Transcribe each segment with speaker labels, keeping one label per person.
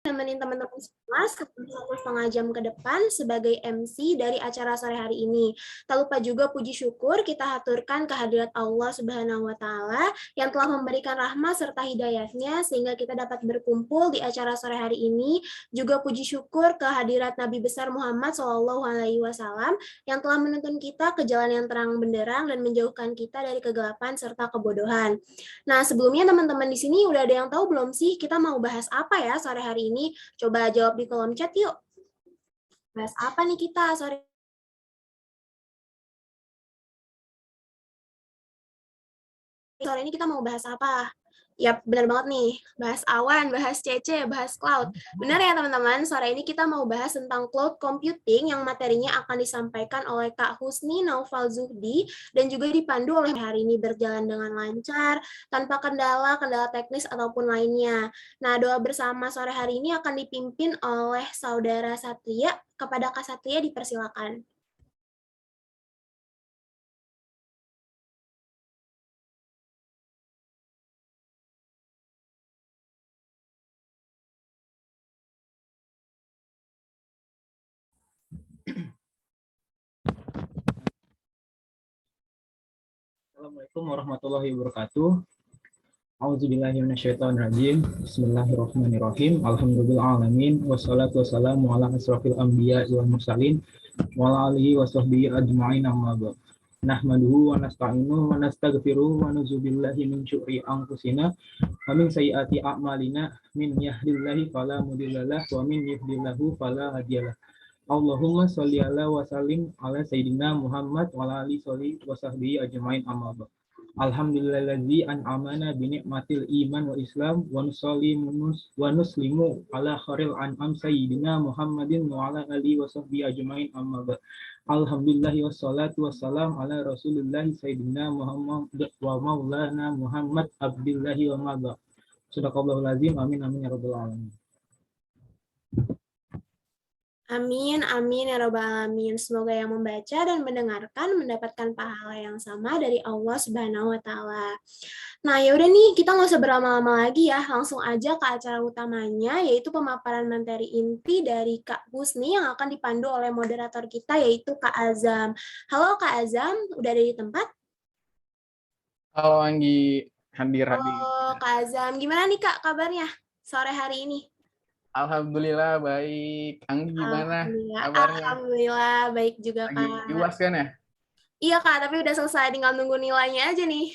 Speaker 1: nemenin teman-teman semua satu setengah jam ke depan sebagai MC dari acara sore hari ini. Tak lupa juga puji syukur kita haturkan kehadirat Allah Subhanahu wa Ta'ala yang telah memberikan rahmat serta hidayahnya sehingga kita dapat berkumpul di acara sore hari ini. Juga puji syukur kehadirat Nabi besar Muhammad Shallallahu Alaihi Wasallam yang telah menuntun kita ke jalan yang terang benderang dan menjauhkan kita dari kegelapan serta kebodohan. Nah, sebelumnya teman-teman di sini udah ada yang tahu belum sih kita mau bahas apa ya sore hari ini? Coba jawab di kolom chat yuk. Bahas apa nih kita sore ini kita mau bahas apa? Ya, benar banget nih. Bahas awan, bahas CC, bahas cloud. Benar ya, teman-teman? Sore ini kita mau bahas tentang cloud computing yang materinya akan disampaikan oleh Kak Husni Naufal Zuhdi dan juga dipandu oleh hari ini berjalan dengan lancar, tanpa kendala teknis ataupun lainnya. Nah, doa bersama sore hari ini akan dipimpin oleh Saudara Satria. Kepada Kak Satria dipersilakan.
Speaker 2: Assalamualaikum warahmatullahi wabarakatuh. A'udzubillahi minasyaitonirrajim. Bismillahirrahmanirrahim. Alhamdulillahalamin. Wassalatu wassalamu ala asrofil anbiya wal mursalin wa ala alihi wa sahbihi ajma'in amma ba'd. Nahmaduhu wa nasta'inuhu wa nastaghfiruhu wa na'udzubillahi min syururi anfusina wa min sayyiati a'malina min yahdihillahu fala mudhillalah wa min yudhlilhu fala hadiyalah. Allahumma sholli ala wa sallim ala sayyidina Muhammad wa ala alihi wa sahbihi ajma'in amma ba'd. Alhamdulillazi an'amana bi ni'matil iman wa islam wa nuslimu ala khairil an'am sayyidina Muhammadin wa ala alihi wa sahbihi ajma'in amma ba'd. Alhamdulillahi wassalatu wassalam ala Rasulillah sayyidina Muhammad wa maulana Muhammad abdillahi wa ma'ba'd. Sadaqallahul azim. Amin amin ya rabbal alamin.
Speaker 1: Amin, amin ya robbal alamin. Semoga yang membaca dan mendengarkan mendapatkan pahala yang sama dari Allah Subhanahu wa Ta'ala. Nah, ya udah nih, kita nggak usah berlama-lama lagi ya. Langsung aja ke acara utamanya, yaitu pemaparan materi inti dari Kak Husni yang akan dipandu oleh moderator kita, yaitu Kak Azam. Halo Kak Azam, udah ada di tempat?
Speaker 3: Halo Anggi, hadir.
Speaker 1: Halo Kak Azam, gimana nih Kak kabarnya sore hari ini?
Speaker 3: Alhamdulillah baik. Anggi gimana kabarnya?
Speaker 1: Alhamdulillah baik juga
Speaker 3: Lagi
Speaker 1: Kak.
Speaker 3: UAS kan ya?
Speaker 1: Iya Kak, tapi udah selesai, tinggal nunggu nilainya aja nih.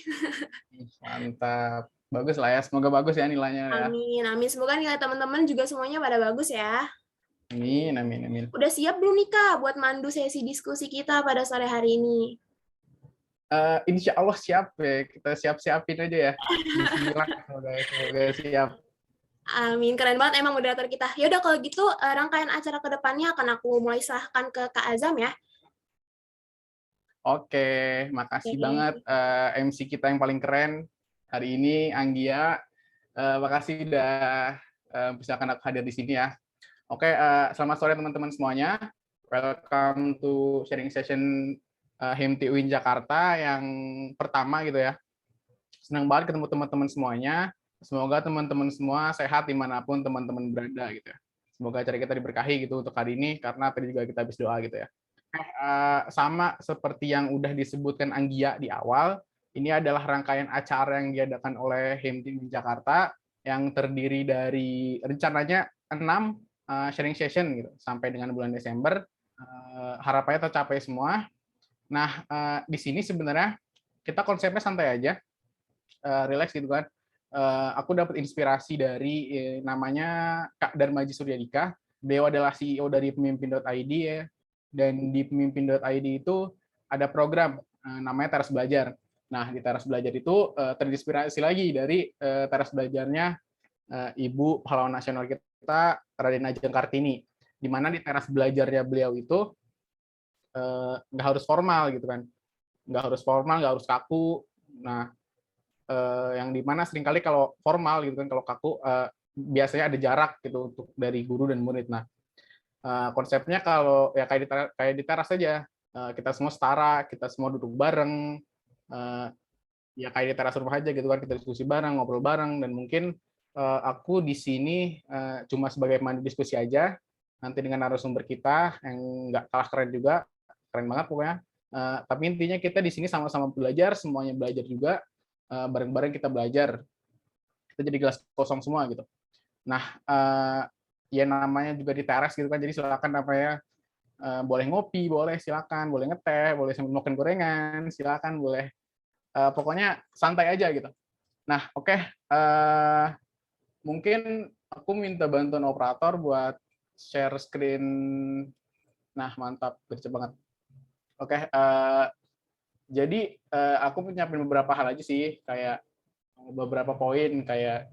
Speaker 3: Mantap. Bagus lah ya, semoga bagus ya nilainya ya.
Speaker 1: Amin, amin. Semoga nilai teman-teman juga semuanya pada bagus ya.
Speaker 3: Amin, amin, amin.
Speaker 1: Udah siap belum nih Kak buat mandu sesi diskusi kita pada sore hari ini?
Speaker 3: Insya Allah siap ya, kita siap-siapin aja ya. Bismillah, semoga siap.
Speaker 1: Amin, keren banget emang moderator kita. Ya udah kalau gitu rangkaian acara ke depannya akan aku mulai serahkan ke Kak Azam ya.
Speaker 3: Oke, makasih banget MC kita yang paling keren hari ini, Anggia. Makasih udah misalkan aku hadir di sini ya. Oke, selamat sore teman-teman semuanya. Welcome to sharing session HIMT UIN Jakarta yang pertama gitu ya. Senang banget ketemu teman-teman semuanya. Semoga teman-teman semua sehat dimanapun teman-teman berada gitu ya. Semoga acara kita diberkahi gitu untuk hari ini karena tadi juga kita habis doa gitu ya. Sama seperti yang udah disebutkan Anggia di awal, ini adalah rangkaian acara yang diadakan oleh HIMT UIN Jakarta yang terdiri dari rencananya 6 sharing session gitu sampai dengan bulan Desember. Harapannya tercapai semua. Nah, di sini sebenarnya kita konsepnya santai aja, relax gitu kan. Aku dapat inspirasi dari namanya Kak Darmaji Suryadika. Beliau adalah CEO dari pemimpin.id ya. Dan di pemimpin.id itu ada program namanya Teras Belajar. Nah, di Teras Belajar itu terinspirasi lagi dari teras belajarnya Ibu Pahlawan Nasional kita, Raden Ajeng Kartini. Di mana di teras belajarnya beliau itu nggak harus formal gitu kan, nggak harus formal, nggak harus kaku. Nah, yang dimana seringkali kalau formal gitu kan, kalau kaku biasanya ada jarak gitu untuk dari guru dan murid. Nah, konsepnya kalau ya kayak di teras saja, kita semua setara, kita semua duduk bareng, ya kayak di teras rumah aja gitu kan, kita diskusi bareng, ngobrol bareng, dan mungkin aku di sini cuma sebagai pemandu diskusi aja. Nanti dengan narasumber kita yang nggak kalah keren juga, keren banget pokoknya. Tapi intinya kita di sini sama-sama belajar, semuanya belajar juga, bareng-bareng kita belajar. Kita jadi gelas kosong semua gitu. Nah, ya namanya juga di teras gitu kan, jadi silakan apa ya, boleh ngopi, boleh silakan, boleh ngeteh, boleh sambil makan gorengan, silakan boleh. Pokoknya santai aja gitu. Nah, oke. Mungkin aku minta bantuan operator buat share screen. Nah, mantap, gercep banget. Oke, jadi aku nyiapin beberapa hal aja sih, kayak beberapa poin kayak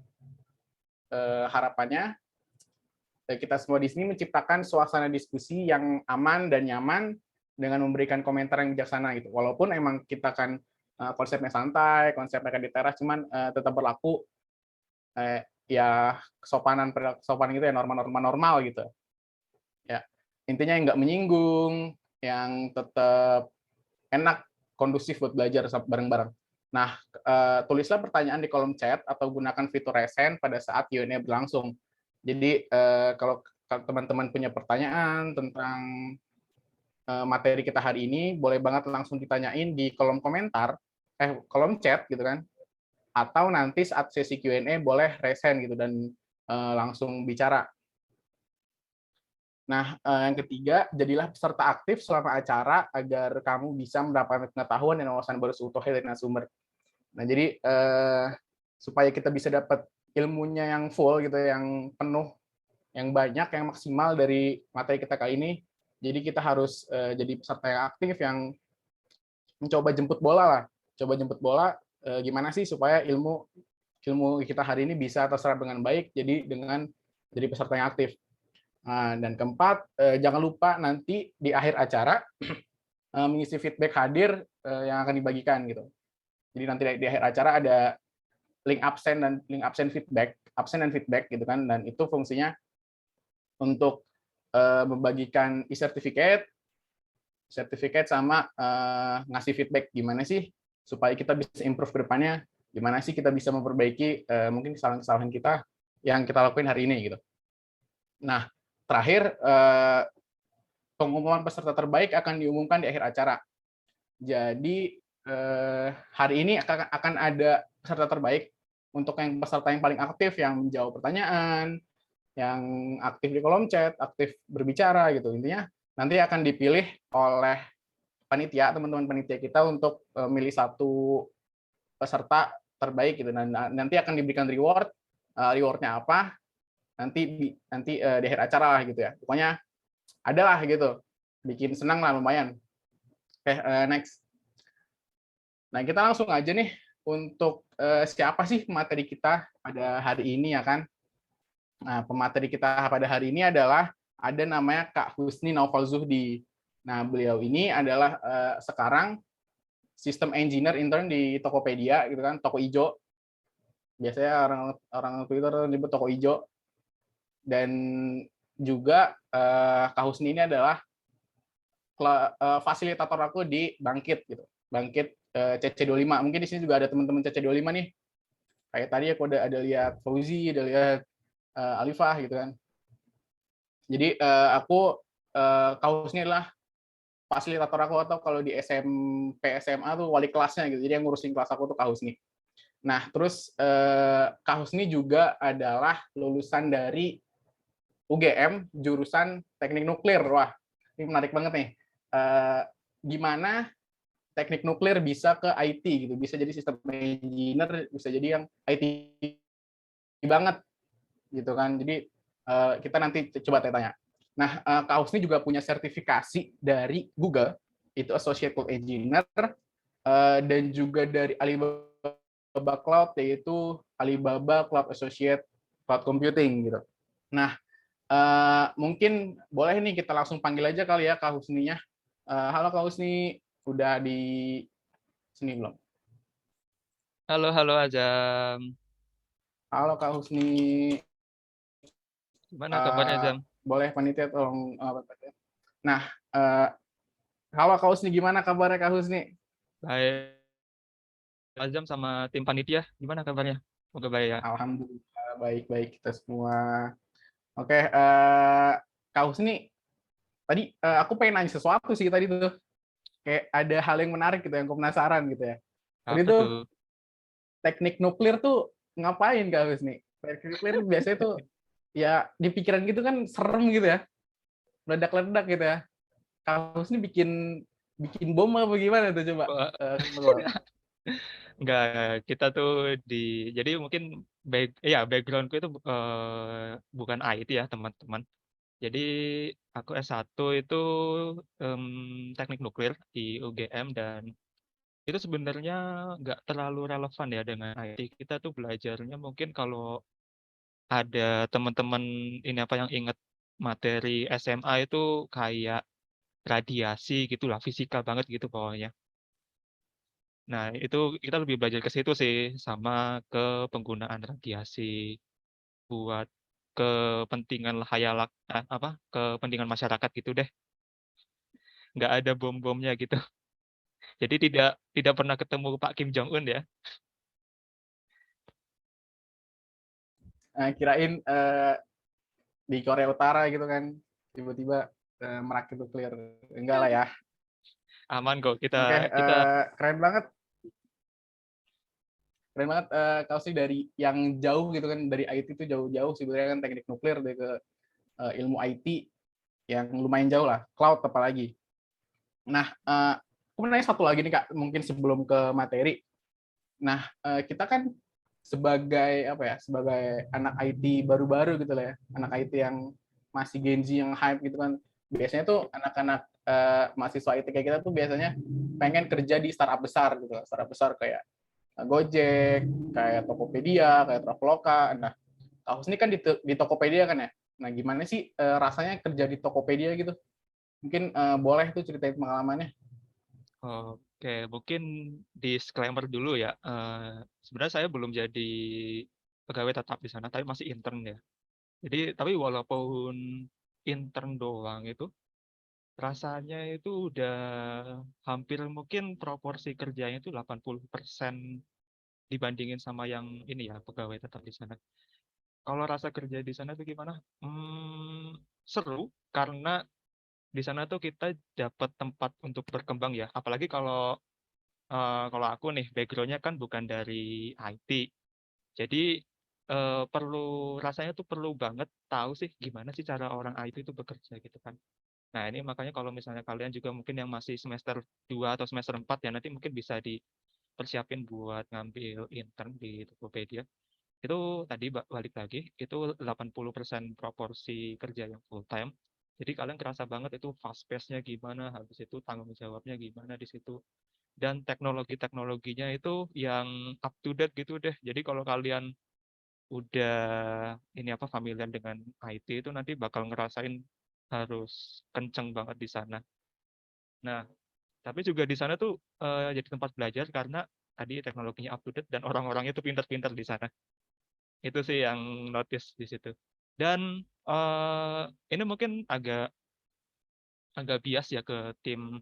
Speaker 3: harapannya kita semua di sini menciptakan suasana diskusi yang aman dan nyaman dengan memberikan komentar yang bijaksana gitu. Walaupun emang kita kan konsepnya santai, konsepnya kan di teras, cuman tetap berlaku ya kesopanan gitu ya, norma-norma normal gitu. Ya, intinya yang nggak menyinggung, yang tetap enak, kondusif buat belajar bareng-bareng. Nah, tulislah pertanyaan di kolom chat atau gunakan fitur resen pada saat Q&A berlangsung. Jadi kalau teman-teman punya pertanyaan tentang materi kita hari ini, boleh banget langsung ditanyain di kolom komentar, kolom chat gitu kan, atau nanti saat sesi Q&A boleh resen gitu dan langsung bicara. Nah, yang ketiga, jadilah peserta aktif selama acara agar kamu bisa mendapatkan pengetahuan dan wawasan baru seutuhnya dari narasumber. Nah, jadi supaya kita bisa dapat ilmunya yang full gitu, yang penuh, yang banyak, yang maksimal dari materi kita kali ini, jadi kita harus jadi peserta yang aktif, yang mencoba jemput bola lah. Coba jemput bola, gimana sih supaya ilmu kita hari ini bisa terserap dengan baik, jadi dengan jadi peserta yang aktif. Nah, dan keempat, jangan lupa nanti di akhir acara mengisi feedback hadir yang akan dibagikan gitu. Jadi nanti di akhir acara ada link absen dan feedback gitu kan, dan itu fungsinya untuk membagikan e-certificate sama ngasih feedback gimana sih supaya kita bisa improve ke depannya, gimana sih kita bisa memperbaiki mungkin kesalahan-kesalahan kita yang kita lakuin hari ini gitu. Nah, terakhir pengumuman peserta terbaik akan diumumkan di akhir acara. Jadi hari ini akan ada peserta terbaik untuk yang peserta yang paling aktif, yang menjawab pertanyaan, yang aktif di kolom chat, aktif berbicara gitu. Intinya nanti akan dipilih oleh panitia, teman-teman panitia kita untuk milih satu peserta terbaik gitu. Dan nanti akan diberikan reward. Rewardnya apa? Nanti di akhir acara lah gitu ya. Pokoknya adalah gitu. Bikin senang lah lumayan. Oke, next. Nah, kita langsung aja nih untuk siapa sih pemateri kita pada hari ini ya kan. Nah, pemateri kita pada hari ini adalah ada namanya Kak Husni Naufal Zuhdi. Nah, beliau ini adalah sekarang sistem engineer intern di Tokopedia gitu kan, toko ijo. Biasanya orang Twitter nyebut toko ijo. Dan juga Kak Husni ini adalah fasilitator aku di Bangkit gitu. Bangkit CC25. Mungkin di sini juga ada teman-teman CC25 nih. Kayak tadi aku ada lihat Fauzi, ada lihat Alifah gitu kan. Jadi aku Kak Husni adalah fasilitator aku, atau kalau di SMP SMA tuh wali kelasnya gitu. Jadi yang ngurusin kelas aku tuh Kak Husni. Nah, terus Kak Husni juga adalah lulusan dari UGM jurusan Teknik Nuklir. Wah, ini menarik banget nih. Gimana teknik nuklir bisa ke IT gitu, bisa jadi sistem engineer, bisa jadi yang IT banget gitu kan. Jadi kita nanti coba tanya. Nah, Kak Husni juga punya sertifikasi dari Google, itu Associate Cloud Engineer, dan juga dari Alibaba Cloud, yaitu Alibaba Cloud Associate Cloud Computing gitu. Nah, mungkin boleh nih kita langsung panggil aja kali ya Kak Husninya. Halo Kak Husni, udah di sini belum?
Speaker 4: Halo Azam.
Speaker 3: Halo Kak Husni.
Speaker 4: Gimana kabarnya Azam?
Speaker 3: Boleh panitia tolong. Nah, halo Kak Husni, gimana kabarnya Kak Husni?
Speaker 4: Baik. Azam sama tim panitia, gimana kabarnya? Semoga baik ya.
Speaker 3: Alhamdulillah Baik-baik kita semua. Oke, Kak Husni, tadi aku pengen nanya sesuatu sih tadi tuh. Kayak ada hal yang menarik gitu yang aku penasaran gitu ya. Tadi
Speaker 4: Apa
Speaker 3: tuh
Speaker 4: tuh?
Speaker 3: teknik nuklir tuh ngapain Kak Husni? Teknik nuklir biasanya tuh ya di pikiran gitu kan serem gitu ya. Meledak-ledak gitu ya. Kak Husni bikin bikin bom apa gimana tuh coba?
Speaker 4: Wah, enggak, kita tuh jadi mungkin backgroundku itu bukan IT ya teman-teman. Jadi aku S1 itu teknik nuklir di UGM dan itu sebenarnya nggak terlalu relevan ya dengan IT. Kita tuh belajarnya mungkin kalau ada teman-teman ini apa yang ingat materi SMA itu kayak radiasi gitulah, fisika banget gitu pokoknya. Nah, itu kita lebih belajar ke situ sih, sama ke penggunaan radiasi buat kepentingan kepentingan masyarakat gitu deh. Nggak ada bom-bomnya gitu. Jadi tidak tidak pernah ketemu Pak Kim Jong Un ya.
Speaker 3: Kirain di Korea Utara gitu kan tiba-tiba merakit nuklir. Enggak lah ya.
Speaker 4: Aman kok
Speaker 3: Oke,
Speaker 4: kita
Speaker 3: keren banget. Keren banget kau sih dari yang jauh gitu kan, dari IT itu jauh-jauh sebenarnya kan teknik nuklir dari ke ilmu IT yang lumayan jauh lah, cloud apalagi. Nah, aku mau nanya satu lagi nih Kak, mungkin sebelum ke materi. Nah, kita kan sebagai apa ya, sebagai anak IT baru-baru gitu lah ya, anak IT yang masih Gen Z yang hype gitu kan. Biasanya tuh anak-anak mahasiswa IT kayak kita tuh biasanya pengen kerja di startup besar gitu, startup besar kayak Gojek, kayak Tokopedia, kayak Traveloka. Nah, Kak Husni kan di Tokopedia kan ya. Nah, gimana sih rasanya kerja di Tokopedia gitu? Mungkin boleh tuh ceritain pengalamannya.
Speaker 4: Oke, mungkin disclaimer dulu ya. Sebenarnya saya belum jadi pegawai tetap di sana, tapi masih intern ya. Jadi, tapi walaupun intern doang itu, rasanya itu udah hampir mungkin proporsi kerjanya itu 80% dibandingin sama yang ini ya, pegawai tetap di sana. Kalau rasa kerja di sana tuh gimana? Seru, karena di sana tuh kita dapat tempat untuk berkembang ya. Apalagi kalau aku nih backgroundnya kan bukan dari IT, jadi rasanya tuh perlu banget tahu sih gimana sih cara orang IT itu bekerja gitu kan. Nah ini makanya kalau misalnya kalian juga mungkin yang masih semester 2 atau semester 4 ya nanti mungkin bisa dipersiapin buat ngambil intern di Tokopedia. Itu tadi balik lagi, itu 80% proporsi kerja yang full time. Jadi kalian kerasa banget itu fast pace-nya gimana, habis itu tanggung jawabnya gimana di situ. Dan teknologi-teknologinya itu yang up to date gitu deh. Jadi kalau kalian udah ini apa familiar dengan IT itu nanti bakal ngerasain harus kenceng banget di sana. Nah, tapi juga di sana tuh jadi tempat belajar karena tadi teknologinya up to date dan orang-orangnya tuh pintar-pintar di sana. Itu sih yang notice di situ. Dan ini mungkin agak agak bias ya ke tim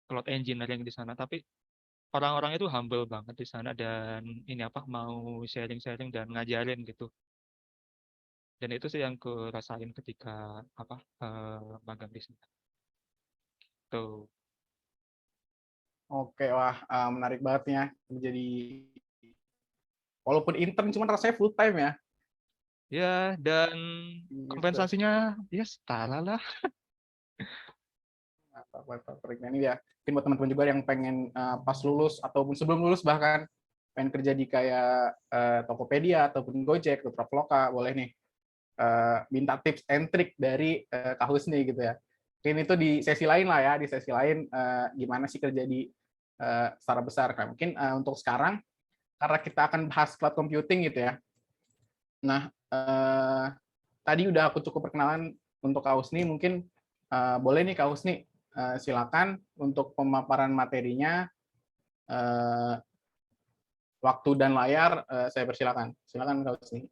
Speaker 4: cloud engineering di sana, tapi orang-orang itu humble banget di sana dan ini apa mau sharing-sharing dan ngajarin gitu. Dan itu sih yang kurasain ketika apa magang di sana. Tuh.
Speaker 3: Oke, wah menarik banget ya. Jadi walaupun intern cuman rasanya full time ya.
Speaker 4: Ya, dan
Speaker 3: Gitu.
Speaker 4: kompensasinya ya setara lah.
Speaker 3: Ini ya. Mungkin buat teman-teman juga yang pengen pas lulus ataupun sebelum lulus bahkan pengen kerja di kayak Tokopedia ataupun Gojek atau Traveloka, boleh nih minta tips and trick dari Kak Husni gitu ya. Mungkin itu di sesi lain lah ya, di sesi lain gimana sih kerja di startup besar. Nah, mungkin untuk sekarang karena kita akan bahas cloud computing gitu ya. Nah, tadi udah aku cukup perkenalan untuk Kak Husni, mungkin boleh nih Kak Husni silakan untuk pemaparan materinya, waktu dan layar saya persilakan. Silakan Kak Husni.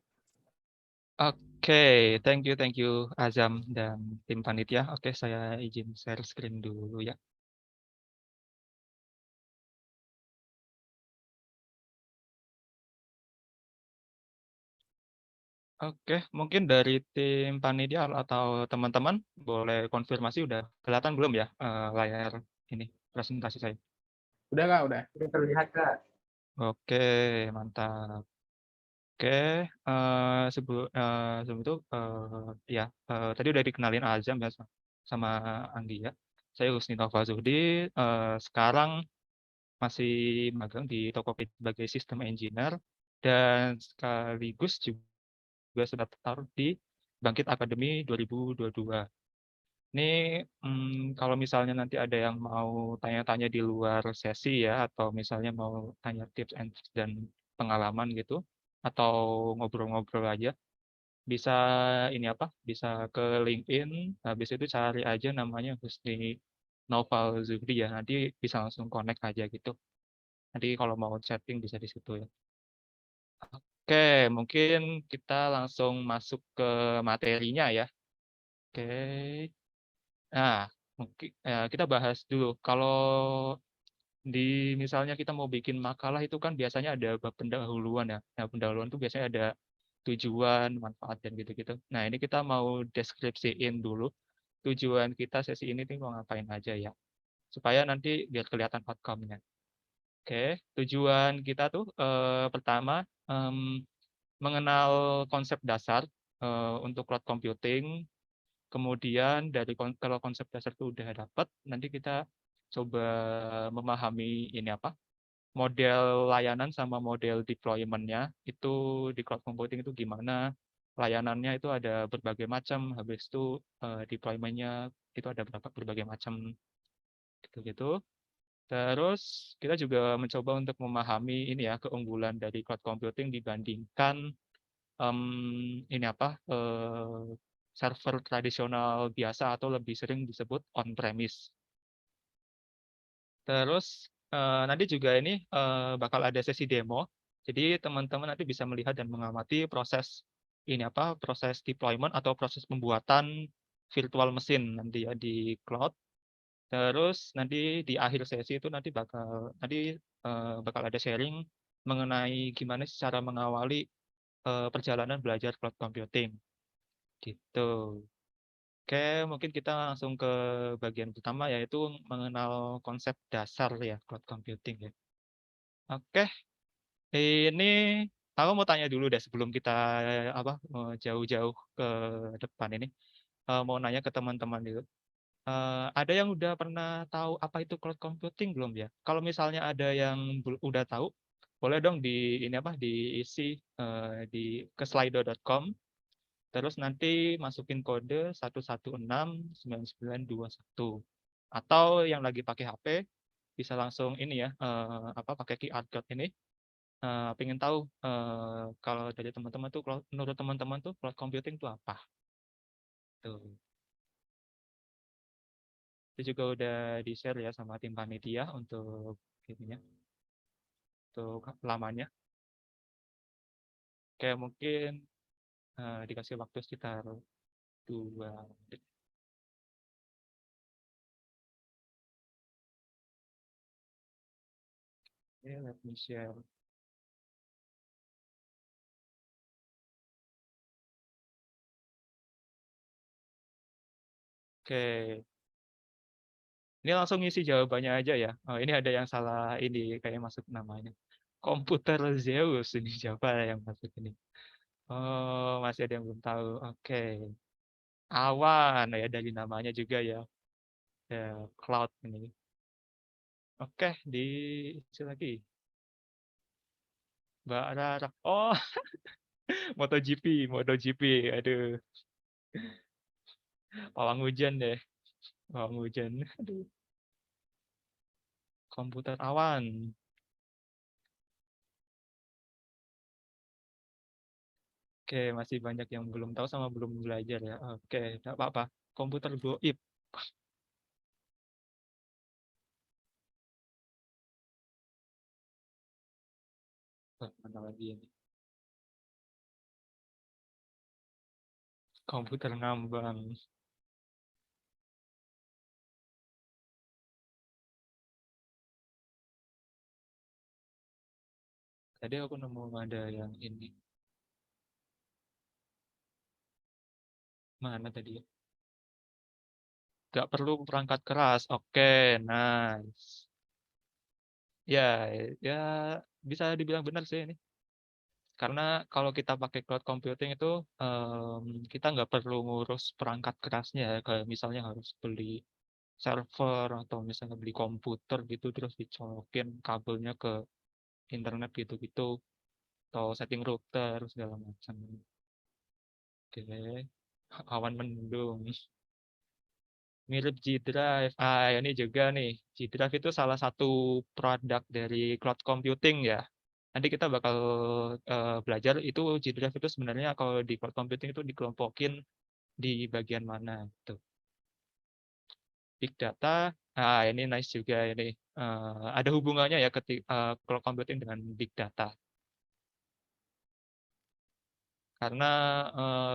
Speaker 4: Oke, thank you Azam dan tim panitia. Oke, saya izin share screen dulu ya. Oke, mungkin dari tim panitia atau teman-teman boleh konfirmasi udah kelihatan belum ya layar ini presentasi saya?
Speaker 3: Udah Kak, udah.
Speaker 2: Sudah terlihat, Kak.
Speaker 4: Oke, mantap. Oke, sebelum itu ya tadi udah dikenalin Azam ya sama Anggi ya. Saya Husni Nova Zuhdi, sekarang masih magang di Tokopedia sebagai System Engineer dan sekaligus juga sudah tertaruh di Bangkit Academy 2022. Ini kalau misalnya nanti ada yang mau tanya-tanya di luar sesi ya, atau misalnya mau tanya tips and tricks dan pengalaman gitu, atau ngobrol-ngobrol aja, bisa ini apa, bisa ke LinkedIn, habis itu cari aja namanya Husni Noval Zuhdi ya, nanti bisa langsung connect aja gitu. Nanti kalau mau chatting bisa di situ ya. Oke, mungkin kita langsung masuk ke materinya ya. Oke. Nah, mungkin kita bahas dulu. Kalau di misalnya kita mau bikin makalah itu kan biasanya ada bab pendahuluan ya. Nah, pendahuluan itu biasanya ada tujuan, manfaat, dan gitu-gitu. Nah, ini kita mau deskripsiin dulu tujuan kita sesi ini nih mau ngapain aja ya. Supaya nanti biar kelihatan outcome-nya. Oke, tujuan kita tuh pertama mengenal konsep dasar untuk cloud computing. Kemudian kalau konsep dasar itu udah dapat, nanti kita coba memahami ini apa model layanan sama model deployment-nya itu di cloud computing itu gimana. Layanannya itu ada berbagai macam, habis itu deployment-nya itu ada berbagai macam gitu-gitu. Terus kita juga mencoba untuk memahami ini ya keunggulan dari cloud computing dibandingkan ini apa server tradisional biasa atau lebih sering disebut on-premise. Terus nanti juga ini bakal ada sesi demo. Jadi teman-teman nanti bisa melihat dan mengamati proses ini apa proses deployment atau proses pembuatan virtual mesin nanti ya di cloud. Terus nanti di akhir sesi itu bakal ada sharing mengenai gimana sih cara mengawali perjalanan belajar cloud computing gitu. Oke, mungkin kita langsung ke bagian pertama yaitu mengenal konsep dasar ya cloud computing ya. Oke, ini aku mau tanya dulu deh sebelum kita jauh-jauh ke depan ini. Mau nanya ke teman-teman dulu. Ada yang udah pernah tahu apa itu cloud computing belum ya? Kalau misalnya ada yang udah tahu, boleh dong diisi di ke slido.com. Terus nanti masukin kode 1169921. Atau yang lagi pakai HP bisa langsung ini ya pakai QR code ini. Pengen tahu kalau dari teman-teman tuh menurut teman-teman tuh cloud computing itu apa? Tuh. Itu juga udah di-share ya sama tim panitia untuk ininya, untuk lamanya. Kayak mungkin dikasih waktu sekitar 2 menit. Okay, let me share. Oke, ini langsung ngisi jawabannya aja ya. Oh, ini ada yang salah ini kayak masuk namanya. Komputer Zeus ini siapa yang masuk ini? Oh, masih ada yang belum tahu. Oke. Awan ya dari namanya juga ya. Ya, cloud ini. Oke, diisi lagi. Mbak Rara. Oh, MotoGP. Aduh, pawang hujan deh. Pawang hujan. Aduh, komputer awan. Oke, masih banyak yang belum tahu sama belum belajar ya. Oke, tidak apa-apa. Komputer goib. Mana lagi ini? Komputer ngambang. Tadi aku nemu ada yang ini. Mana tadi ya? Nggak perlu perangkat keras. Oke, nice. Ya, ya bisa dibilang benar sih ini. Karena kalau kita pakai cloud computing itu kita nggak perlu ngurus perangkat kerasnya ya. Kayak misalnya harus beli server atau misalnya beli komputer gitu terus dicolokin kabelnya ke internet gitu-gitu atau setting router segala macam. Oke, awan mendung. Mirip G Drive. Ini juga nih. G Drive itu salah satu produk dari cloud computing ya. Nanti kita bakal belajar itu G Drive itu sebenarnya kalau di cloud computing itu dikelompokin di bagian mana gitu. Big data. Ini nice juga ini. Ada hubungannya ya cloud computing dengan big data. Karena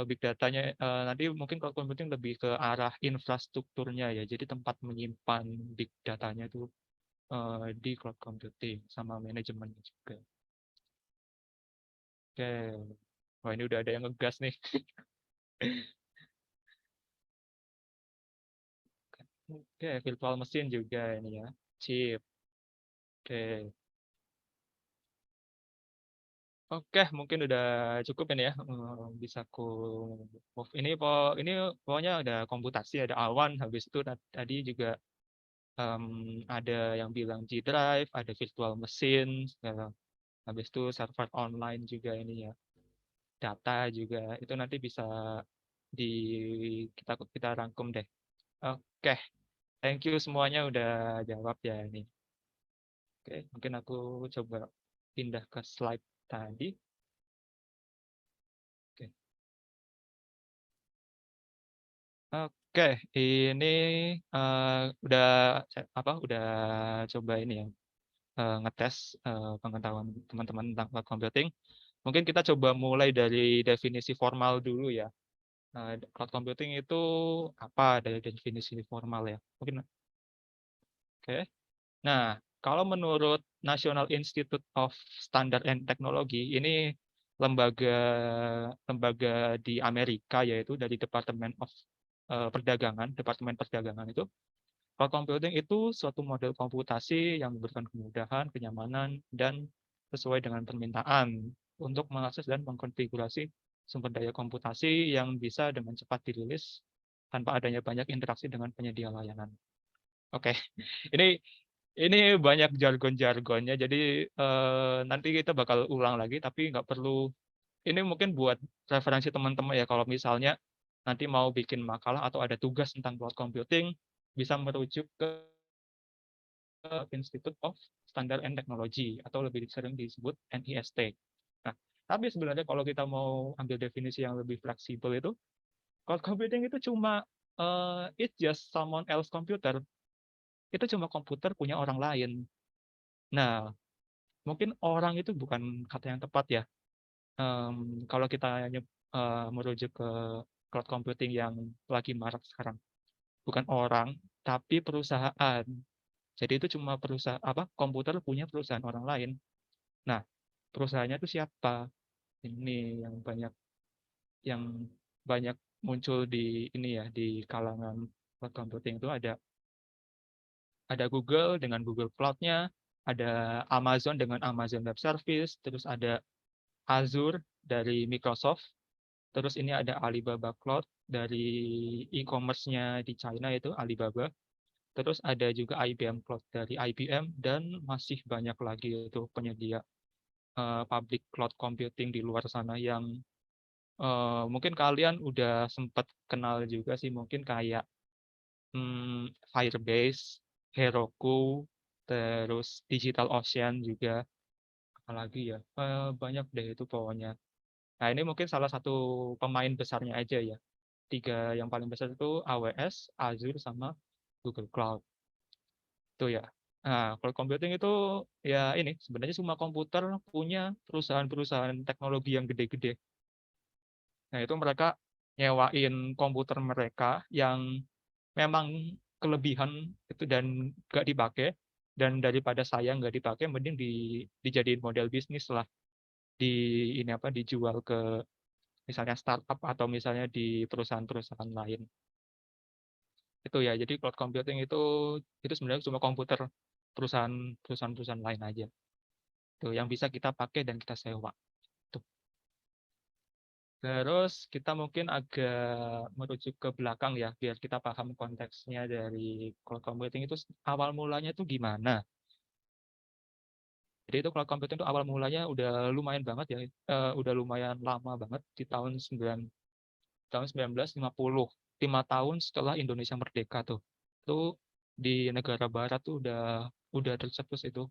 Speaker 4: big datanya nanti mungkin cloud computing lebih ke arah infrastrukturnya ya. Jadi tempat menyimpan big datanya itu di cloud computing sama manajemen juga. Oke, wah ini udah ada yang ngegas nih. Oke, virtual machine juga ini ya, chip. Oke, oke mungkin udah cukup ini ya. Bisa aku move. Ini pokoknya ada komputasi, ada awan. Habis itu tadi juga ada yang bilang G Drive, ada virtual machine, habis itu server online juga ini ya, data juga itu nanti bisa di kita rangkum deh. Oke, thank you semuanya udah jawab ya ini. Oke, mungkin aku coba pindah ke slide tadi. Oke. Oke, ini udah coba ini ya, ngetes pengetahuan teman-teman tentang cloud computing. Mungkin kita coba mulai dari definisi formal dulu ya. Cloud computing itu apa dari definisi formal ya? Mungkin oke. Nah, kalau menurut National Institute of Standard and Technology, ini lembaga lembaga di Amerika yaitu dari Departemen of Departemen Perdagangan itu, cloud computing itu suatu model komputasi yang memberikan kemudahan, kenyamanan, dan sesuai dengan permintaan untuk mengakses dan mengkonfigurasi sumber daya komputasi yang bisa dengan cepat dirilis tanpa adanya banyak interaksi dengan penyedia layanan. Oke, ini banyak jargon-jargonnya, jadi nanti kita bakal ulang lagi, tapi nggak perlu. Ini mungkin buat referensi teman-teman ya, kalau misalnya nanti mau bikin makalah atau ada tugas tentang cloud computing, bisa merujuk ke Institute of Standard and Technology, atau lebih sering disebut NIST. Nah, tapi sebenarnya kalau kita mau ambil definisi yang lebih fleksibel itu, cloud computing itu cuma it's just someone else computer. Itu cuma komputer punya orang lain. Nah, mungkin orang itu bukan kata yang tepat ya. Kalau kita merujuk ke cloud computing yang lagi marak sekarang, bukan orang, tapi perusahaan. Jadi itu cuma komputer punya perusahaan orang lain. Nah, perusahaannya itu siapa? Ini yang banyak muncul di ini ya, di kalangan cloud computing itu ada Google dengan Google Cloud-nya, ada Amazon dengan Amazon Web Service, terus ada Azure dari Microsoft, terus ini ada Alibaba Cloud dari e-commerce-nya di China itu Alibaba, terus ada juga IBM Cloud dari IBM, dan masih banyak lagi itu penyedia public cloud computing di luar sana yang mungkin kalian udah sempat kenal juga sih, mungkin kayak Firebase, Heroku, terus DigitalOcean juga, apalagi ya, banyak deh itu pokoknya. Nah, ini mungkin salah satu pemain besarnya aja ya. 3 yang paling besar itu AWS, Azure, sama Google Cloud. Itu ya. Nah, cloud computing itu ya ini sebenarnya semua komputer punya perusahaan-perusahaan teknologi yang gede-gede. Nah, itu mereka nyewain komputer mereka yang memang kelebihan itu dan nggak dipakai, dan daripada sayang nggak dipakai, mending dijadiin model bisnis lah, dijual ke misalnya startup atau misalnya di perusahaan-perusahaan lain. Itu ya, jadi cloud computing itu sebenarnya cuma komputer perusahaan lain aja. Tuh, yang bisa kita pakai dan kita sewa. Tuh. Terus kita mungkin agak merujuk ke belakang ya, biar kita paham konteksnya dari cloud computing itu awal mulanya itu gimana. Jadi itu cloud computing itu awal mulanya udah lumayan banget ya, udah lumayan lama banget di tahun 1950, 5 tahun setelah Indonesia merdeka tuh. Itu di negara barat tuh udah tercetus itu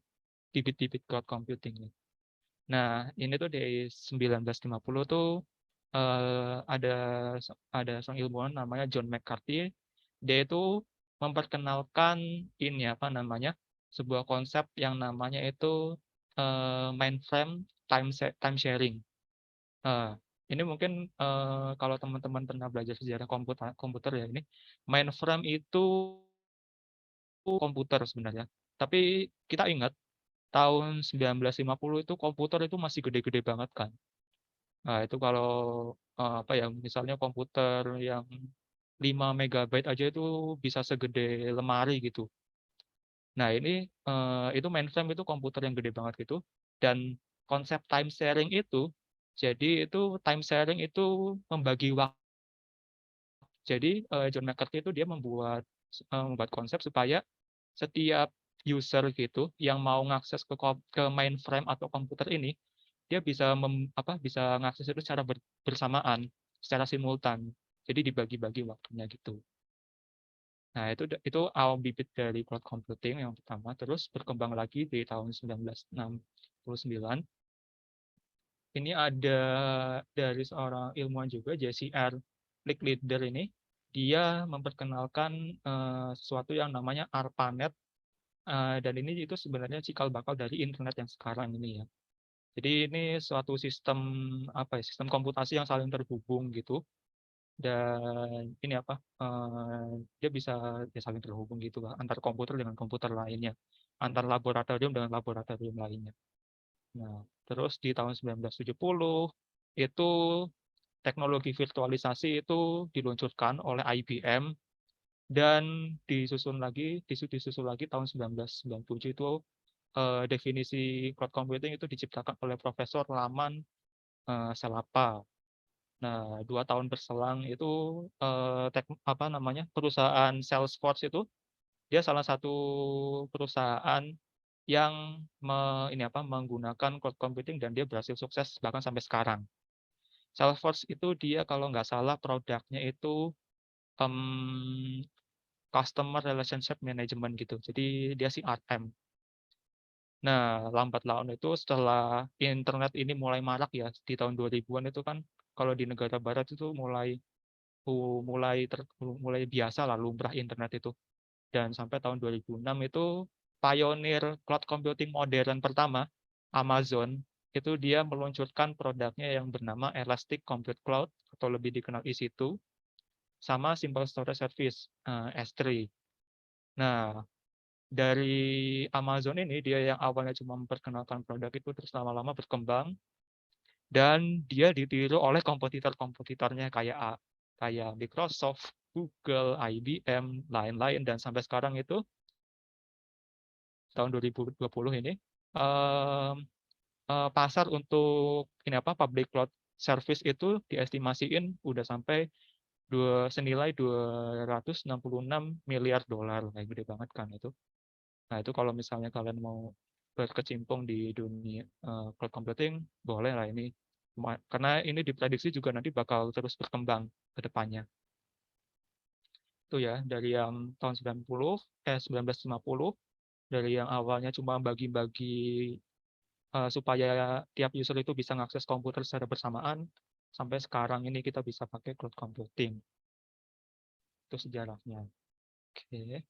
Speaker 4: bibit-bibit cloud computing. Nah, ini tuh di 1950 tuh ada seorang ilmuwan namanya John McCarthy. Dia itu memperkenalkan ini apa namanya sebuah konsep yang namanya itu mainframe time sharing. Ini mungkin kalau teman-teman pernah belajar sejarah komputer ya ini mainframe itu komputer sebenarnya. Tapi kita ingat tahun 1950 itu komputer itu masih gede-gede banget kan. Nah, itu kalau apa ya misalnya komputer yang 5 megabyte aja itu bisa segede lemari gitu. Nah, ini itu mainframe itu komputer yang gede banget gitu dan konsep time sharing itu jadi itu time sharing itu membagi waktu. Jadi John McCarthy itu dia membuat konsep supaya setiap user gitu yang mau ngakses ke mainframe atau komputer ini dia bisa bisa ngakses itu secara bersamaan, secara simultan. Jadi dibagi-bagi waktunya gitu. Nah, itu awal bibit dari cloud computing yang pertama, terus berkembang lagi di tahun 1969. Ini ada dari seorang ilmuwan juga, Jesse R. Licklider ini, dia memperkenalkan sesuatu yang namanya ARPANET, dan ini itu sebenarnya cikal bakal dari internet yang sekarang ini ya. Jadi ini suatu sistem sistem komputasi yang saling terhubung gitu dan ini dia bisa saling terhubung gitu lah antar komputer dengan komputer lainnya, antar laboratorium dengan laboratorium lainnya. Nah, terus di tahun 1970 itu teknologi virtualisasi itu diluncurkan oleh IBM dan disusul lagi tahun 1997 itu definisi cloud computing itu diciptakan oleh Profesor Laman Salapa. Nah, 2 tahun berselang itu perusahaan Salesforce itu dia salah satu perusahaan yang menggunakan cloud computing dan dia berhasil sukses bahkan sampai sekarang. Salesforce itu dia kalau nggak salah produknya itu Customer Relationship Management gitu. Jadi dia CRM. Nah, lambat laun itu setelah internet ini mulai marak ya di tahun 2000-an itu kan kalau di negara barat itu mulai biasa lah lumrah internet itu. Dan sampai tahun 2006 itu pionir cloud computing modern pertama, Amazon, itu dia meluncurkan produknya yang bernama Elastic Compute Cloud atau lebih dikenal EC2 sama Simple Storage Service S3. Nah, dari Amazon ini dia yang awalnya cuma memperkenalkan produk itu terus lama-lama berkembang dan dia ditiru oleh kompetitor-kompetitornya kayak Microsoft, Google, IBM, lain-lain dan sampai sekarang itu tahun 2020 ini pasar untuk public cloud service itu diestimasiin udah sampai senilai 266 miliar dolar, kayak gede banget kan itu. Nah, itu kalau misalnya kalian mau berkecimpung di dunia cloud computing, boleh lah ini. Karena ini diprediksi juga nanti bakal terus berkembang ke depannya. Itu ya, dari yang tahun 1950, dari yang awalnya cuma bagi-bagi supaya tiap user itu bisa mengakses komputer secara bersamaan, sampai sekarang ini kita bisa pakai cloud computing. Itu sejarahnya. Oke.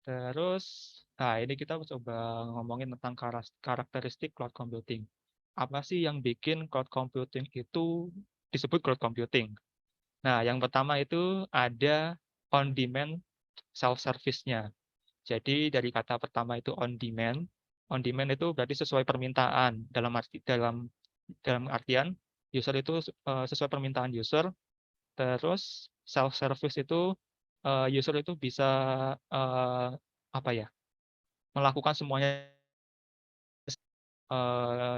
Speaker 4: Terus, nah ini kita coba ngomongin tentang karakteristik cloud computing. Apa sih yang bikin cloud computing itu disebut cloud computing? Nah, yang pertama itu ada on-demand self-service-nya. Jadi dari kata pertama itu on-demand itu berarti sesuai permintaan dalam artian User itu sesuai permintaan user. Terus self service itu user itu bisa apa ya? Melakukan semuanya.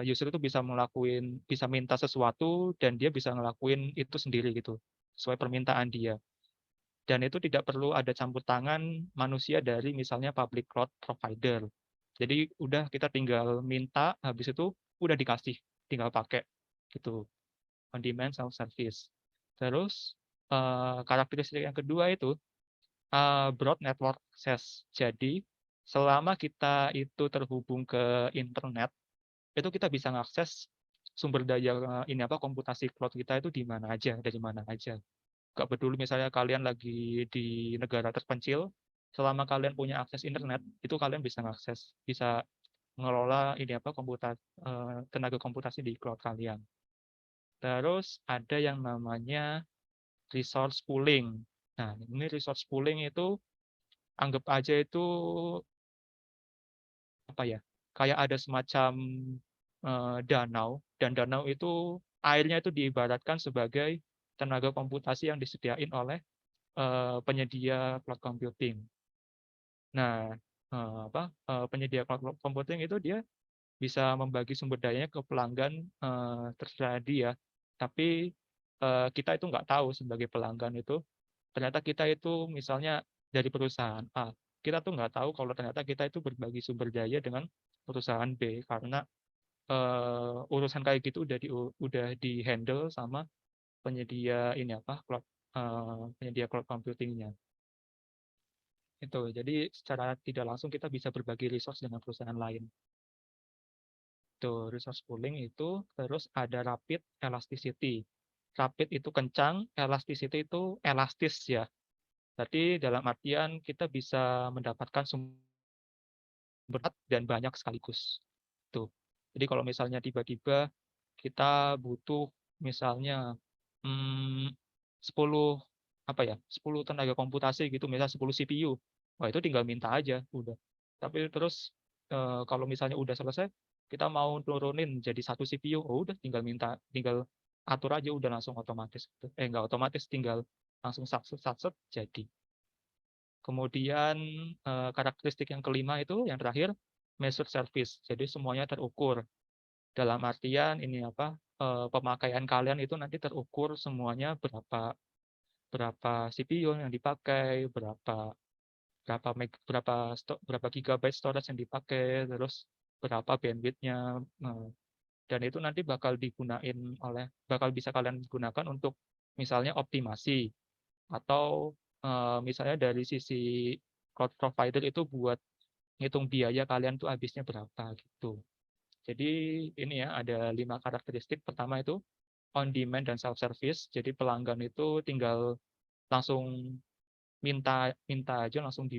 Speaker 4: User itu bisa minta sesuatu dan dia bisa ngelakuin itu sendiri gitu, sesuai permintaan dia. Dan itu tidak perlu ada campur tangan manusia dari misalnya public cloud provider. Jadi udah kita tinggal minta, habis itu udah dikasih, tinggal pakai gitu. On demand self service. Terus karakteristik yang kedua itu broad network access. Jadi selama kita itu terhubung ke internet, itu kita bisa mengakses sumber daya komputasi cloud kita itu di mana aja, dari mana aja. Gak peduli misalnya kalian lagi di negara terpencil, selama kalian punya akses internet, itu kalian bisa mengakses, bisa mengelola tenaga komputasi di cloud kalian. Terus ada yang namanya resource pooling. Nah, ini resource pooling itu anggap aja itu apa ya? Kayak ada semacam danau, dan danau itu airnya itu diibaratkan sebagai tenaga komputasi yang disediain oleh penyedia cloud computing. Nah, penyedia cloud computing itu dia bisa membagi sumber dayanya ke pelanggan terserah dia. Tapi kita itu nggak tahu sebagai pelanggan itu, ternyata kita itu misalnya dari perusahaan A, kita tuh nggak tahu kalau ternyata kita itu berbagi sumber daya dengan perusahaan B, karena urusan kayak gitu udah di handle sama penyedia penyedia cloud computingnya. Itu jadi secara tidak langsung kita bisa berbagi resource dengan perusahaan lain. Itu resource pooling itu. Terus ada rapid elasticity. Rapid itu kencang, elasticity itu elastis ya. Jadi dalam artian kita bisa mendapatkan sumber dan banyak sekaligus. Tuh. Jadi kalau misalnya tiba-tiba kita butuh misalnya 10 10 tenaga komputasi gitu, misalnya 10 CPU. Wah, itu tinggal minta aja udah. Tapi terus kalau misalnya udah selesai, kita mau turunin jadi 1 CPU, oh udah tinggal atur aja udah langsung otomatis gitu. Nggak otomatis, tinggal langsung satset jadi. Kemudian karakteristik yang kelima itu yang terakhir measured service. Jadi semuanya terukur. Dalam artian pemakaian kalian itu nanti terukur semuanya berapa CPU yang dipakai, berapa gigabyte storage yang dipakai, terus berapa bandwidth-nya. Dan itu nanti bakal bisa kalian gunakan untuk misalnya optimasi, atau misalnya dari sisi cloud provider itu buat ngitung biaya kalian tuh habisnya berapa gitu. Jadi ini ya, ada 5 karakteristik. Pertama itu on demand dan self service. Jadi pelanggan itu tinggal langsung minta aja langsung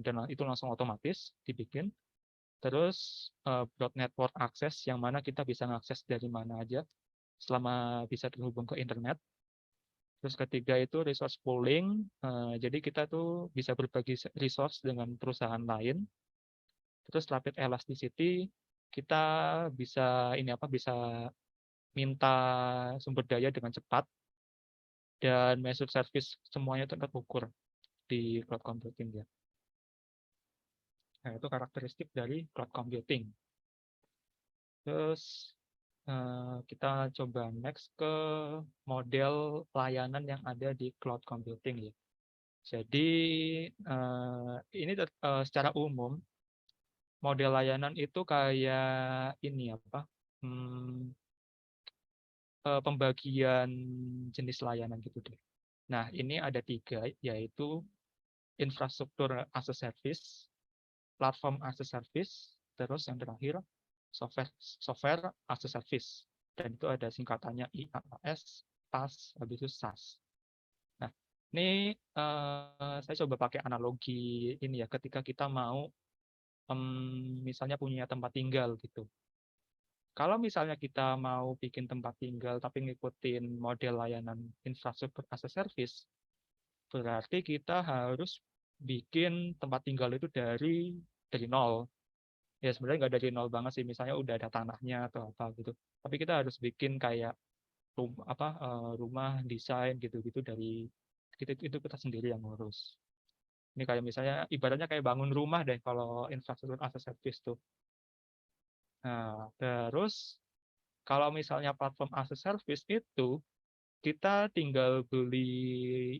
Speaker 4: dan itu langsung otomatis dibikin. Terus broad network access, yang mana kita bisa mengakses dari mana aja selama bisa terhubung ke internet. Terus ketiga itu resource pooling, jadi kita tuh bisa berbagi resource dengan perusahaan lain. Terus rapid elasticity, kita bisa bisa minta sumber daya dengan cepat. Dan measured service, semuanya itu terukur di cloud computing ya. Nah, itu karakteristik dari cloud computing. Terus kita coba next ke model layanan yang ada di cloud computing ya. Jadi ini secara umum model layanan itu kayak pembagian jenis layanan gitu deh. Nah, ini ada 3, yaitu infrastruktur as a service, platform as a service, terus yang terakhir software as a service. Dan itu ada singkatannya IaaS, PaaS, habis itu SaaS. Nah, ini saya coba pakai analogi ini ya, ketika kita mau misalnya punya tempat tinggal gitu. Kalau misalnya kita mau bikin tempat tinggal tapi ngikutin model layanan infrastruktur as a service, berarti kita harus bikin tempat tinggal itu dari nol. Ya sebenarnya nggak dari nol banget sih, misalnya udah ada tanahnya atau apa gitu. Tapi kita harus bikin kayak rumah desain gitu-gitu dari itu kita sendiri yang ngurus. Ini kayak misalnya ibaratnya kayak bangun rumah deh kalau infrastruktur as a service tuh. Nah, terus kalau misalnya platform as a service itu kita tinggal beli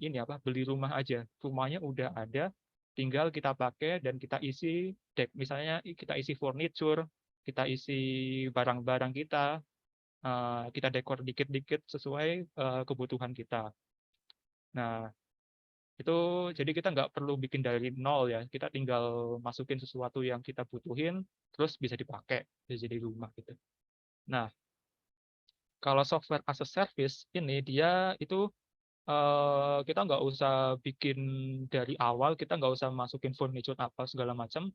Speaker 4: rumah aja. Rumahnya udah ada, tinggal kita pakai dan kita isi misalnya kita isi furniture, kita isi barang-barang kita dekor dikit-dikit sesuai kebutuhan kita. Nah, itu jadi kita nggak perlu bikin dari nol ya. Kita tinggal masukin sesuatu yang kita butuhin, terus bisa dipakai, bisa jadi rumah gitu. Nah, kalau software as a service ini dia itu kita nggak usah bikin dari awal, kita nggak usah masukin furniture apa segala macam.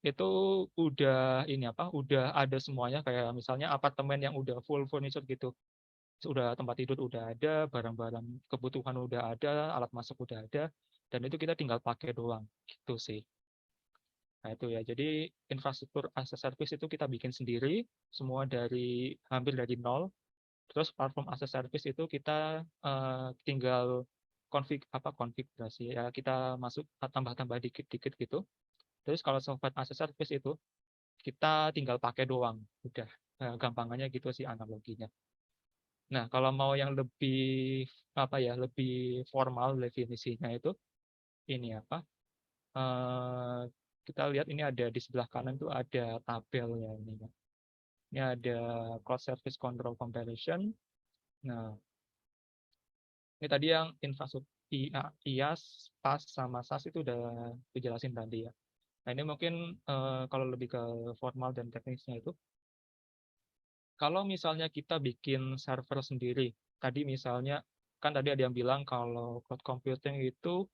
Speaker 4: Itu udah ada semuanya, kayak misalnya apartemen yang udah full furniture gitu. Udah tempat tidur udah ada, barang-barang kebutuhan udah ada, alat masak udah ada, dan itu kita tinggal pakai doang, gitu sih. Nah itu ya, jadi infrastruktur as a service itu kita bikin sendiri, semua hampir dari nol. Terus platform as a service itu kita tinggal konfigurasi ya, kita masuk tambah-tambah dikit-dikit gitu. Terus kalau software as a service itu kita tinggal pakai doang, udah gampangannya gitu sih analoginya. Nah, kalau mau yang lebih lebih formal definisinya itu ini kita lihat ini ada di sebelah kanan tuh ada tabel ya ini ya. Ini ada Cloud Service Control Comparison. Nah, ini tadi yang infrastruktur IaaS, PaaS sama SaaS itu udah dijelasin tadi ya. Nah, ini mungkin kalau lebih ke formal dan teknisnya itu, kalau misalnya kita bikin server sendiri, tadi misalnya kan tadi ada yang bilang kalau cloud computing itu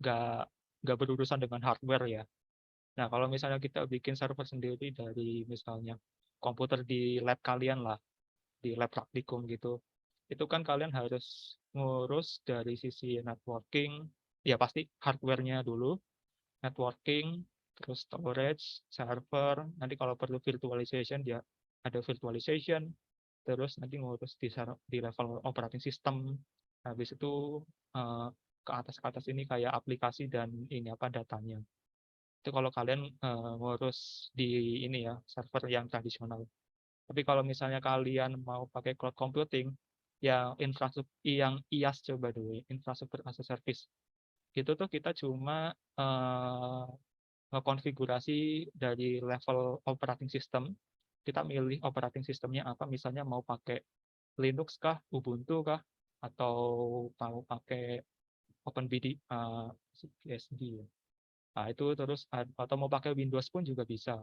Speaker 4: nggak berurusan dengan hardware ya. Nah, kalau misalnya kita bikin server sendiri dari misalnya komputer di lab kalian lah, di lab praktikum gitu, itu kan kalian harus ngurus dari sisi networking, ya pasti hardware-nya dulu, networking, terus storage, server, nanti kalau perlu virtualization dia ada virtualization, terus nanti ngurus di level operating system, habis itu ke atas ini kayak aplikasi dan datanya. Itu kalau kalian ngurus di ini ya, server yang tradisional. Tapi kalau misalnya kalian mau pakai cloud computing, yang infrastruktur yang IaaS coba dulu, infrastruktur as a service. Itu tuh kita cuma ngekonfigurasi dari level operating system. Kita milih operating systemnya apa, misalnya mau pakai Linux kah, Ubuntu kah, atau mau pakai OpenBSD ya. Nah, itu terus atau mau pakai Windows pun juga bisa.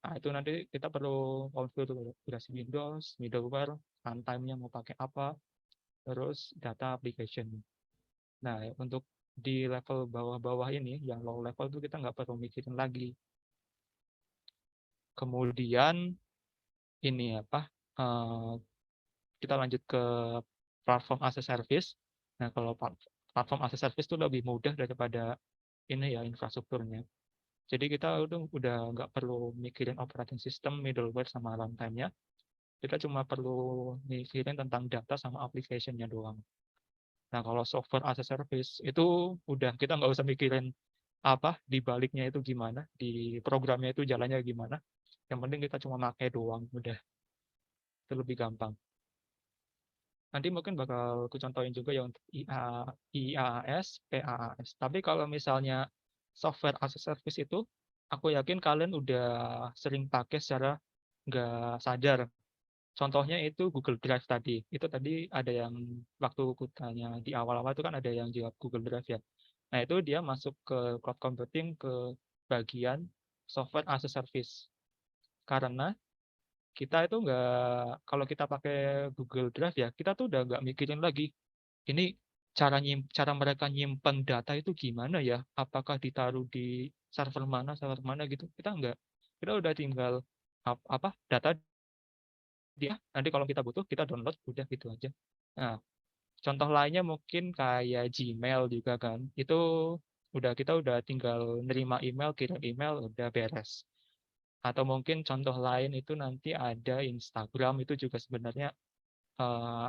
Speaker 4: Nah, itu nanti kita perlu konfigurasi Windows, middleware, runtime-nya mau pakai apa, terus data application. Nah, untuk di level bawah-bawah ini, yang low level itu kita nggak perlu mikirin lagi. Kemudian ini kita lanjut ke platform as a service. Nah, kalau platform as a service itu lebih mudah daripada ini ya infrastrukturnya. Jadi kita udah nggak perlu mikirin operating system, middleware, sama runtime-nya. Kita cuma perlu mikirin tentang data sama application-nya doang. Nah, kalau software as a service itu udah kita nggak usah mikirin di baliknya itu gimana, di programnya itu jalannya gimana. Yang penting kita cuma pakai doang, udah. Itu lebih gampang. Nanti mungkin bakal aku contohin juga ya untuk IaaS, PaaS. Tapi kalau misalnya software as a service itu, aku yakin kalian udah sering pakai secara nggak sadar. Contohnya itu Google Drive tadi. Itu tadi ada yang waktu aku tanya di awal-awal itu kan ada yang jawab Google Drive ya. Nah, itu dia masuk ke cloud computing ke bagian software as a service. Karena kita itu kalau kita pakai Google Drive ya, kita tuh udah nggak mikirin lagi, ini cara mereka nyimpen data itu gimana ya? Apakah ditaruh di server mana gitu? Kita nggak. Kita udah tinggal data dia, nanti kalau kita butuh, kita download, udah gitu aja. Nah, contoh lainnya mungkin kayak Gmail juga kan. Itu kita udah tinggal nerima email, kirim email, udah beres. Atau mungkin contoh lain itu nanti ada Instagram, itu juga sebenarnya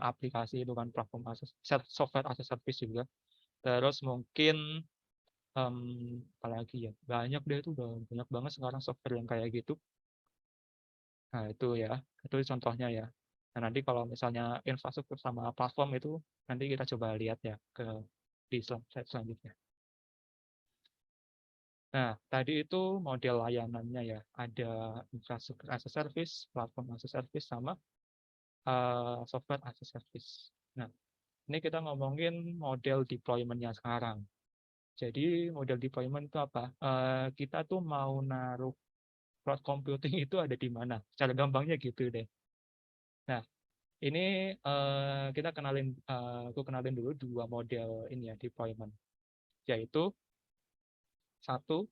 Speaker 4: aplikasi itu kan, platform software as a service juga. Terus mungkin apalagi ya, banyak deh, itu udah banyak banget sekarang software yang kayak gitu. Nah itu ya, itu contohnya ya. Nah nanti kalau misalnya infrastruktur sama platform itu nanti kita coba lihat ya di slide selanjutnya. Nah tadi itu model layanannya ya, ada infrastruktur as a service, platform as a service, sama software as a service. Nah ini kita ngomongin model deployment-nya sekarang. Jadi model deployment itu apa? Kita tuh mau naruh cloud computing itu ada di mana? Secara gampangnya gitu deh. Nah, ini aku kenalin dulu dua model ini ya, deployment. Yaitu satu,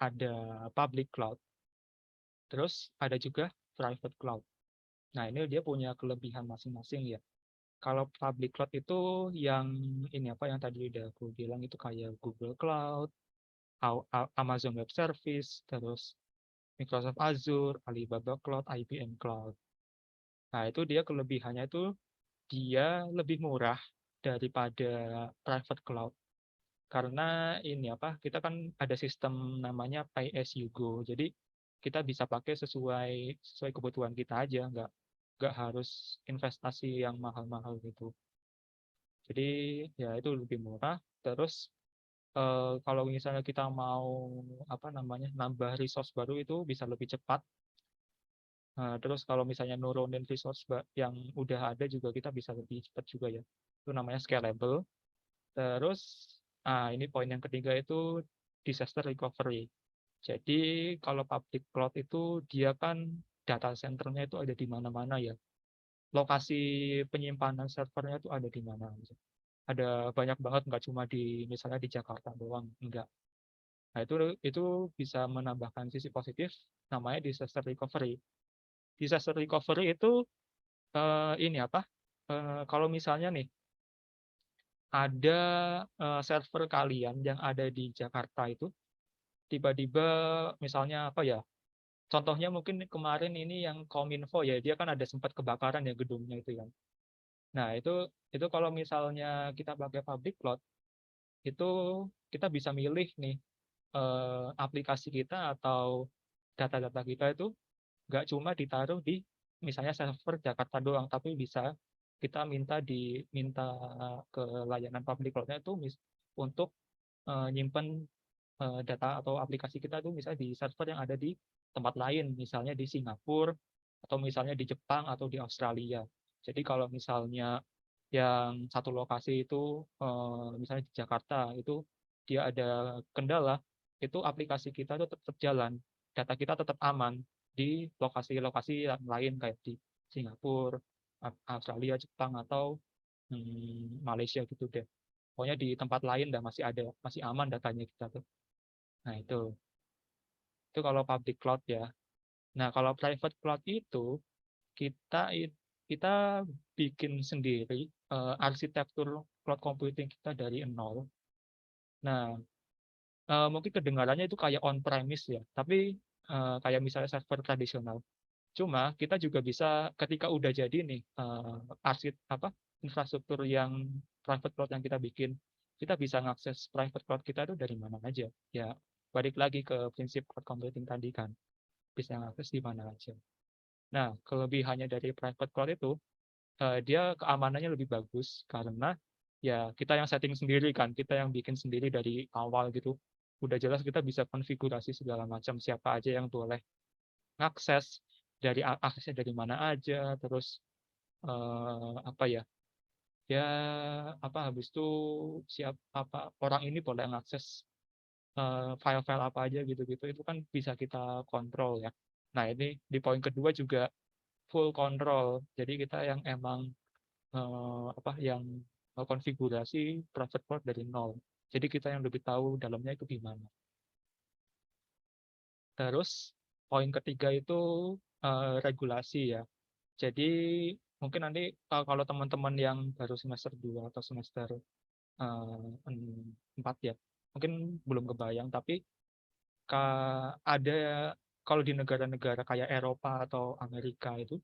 Speaker 4: ada public cloud, terus ada juga private cloud. Nah, ini dia punya kelebihan masing-masing ya. Kalau public cloud itu yang ini apa yang tadi udah aku bilang, itu kayak Google Cloud, Amazon Web Service, terus Microsoft Azure, Alibaba Cloud, IBM Cloud. Nah, itu dia kelebihannya itu dia lebih murah daripada private cloud. Karena ini apa, kita kan ada sistem namanya pay as you go. Jadi kita bisa pakai sesuai kebutuhan kita aja, nggak harus investasi yang mahal-mahal gitu. Jadi ya itu lebih murah. Terus kalau misalnya kita mau apa namanya nambah resource baru itu bisa lebih cepat. Terus kalau misalnya nurunin resource yang udah ada juga kita bisa lebih cepat juga ya. Itu namanya scalable. Terus ini poin yang ketiga itu disaster recovery. Jadi kalau public cloud itu dia kan data centernya itu ada di mana-mana ya. Lokasi penyimpanan servernya itu ada di mana. Ada banyak banget, nggak cuma misalnya di Jakarta doang, enggak. Nah itu bisa menambahkan sisi positif, namanya disaster recovery. Disaster recovery itu ini apa? Kalau misalnya nih ada server kalian yang ada di Jakarta itu tiba-tiba misalnya apa ya? Contohnya mungkin kemarin ini yang Kominfo ya, dia kan ada sempat kebakaran ya gedungnya itu kan. Nah, itu kalau misalnya kita pakai public cloud, itu kita bisa milih nih aplikasi kita atau data-data kita itu nggak cuma ditaruh di misalnya server Jakarta doang, tapi bisa kita minta ke layanan public cloud-nya itu untuk nyimpen data atau aplikasi kita itu misalnya di server yang ada di tempat lain, misalnya di Singapura, atau misalnya di Jepang atau di Australia. Jadi kalau misalnya yang satu lokasi itu misalnya di Jakarta itu dia ada kendala, itu aplikasi kita itu tetap jalan, data kita tetap aman di lokasi-lokasi lain kayak di Singapura, Australia, Jepang, atau Malaysia gitu deh. Pokoknya di tempat lain dah masih aman datanya kita tuh. Nah, itu kalau public cloud ya. Nah, kalau private cloud itu kita kita bikin sendiri arsitektur cloud computing kita dari nol. Nah, mungkin kedengarannya itu kayak on premise ya, tapi kayak misalnya server tradisional. Cuma kita juga bisa ketika udah jadi nih infrastruktur yang private cloud yang kita bikin, kita bisa ngakses private cloud kita itu dari mana aja. Ya, balik lagi ke prinsip cloud computing tadi kan, bisa ngakses di mana aja. Nah, kelebihannya dari private cloud itu, dia keamanannya lebih bagus karena ya kita yang setting sendiri kan, kita yang bikin sendiri dari awal gitu. Udah jelas kita bisa konfigurasi segala macam, siapa aja yang boleh ngakses, aksesnya dari mana aja, terus apa ya, ya apa habis itu orang ini boleh ngakses file-file apa aja gitu-gitu, itu kan bisa kita kontrol ya. Nah ini di poin kedua juga full control, jadi kita yang emang yang konfigurasi private cloud dari nol, jadi kita yang lebih tahu dalamnya itu gimana. Terus poin ketiga itu regulasi ya. Jadi mungkin nanti kalau teman-teman yang baru semester 2 atau semester 4 ya, mungkin belum kebayang, tapi ada kalau di negara-negara kayak Eropa atau Amerika itu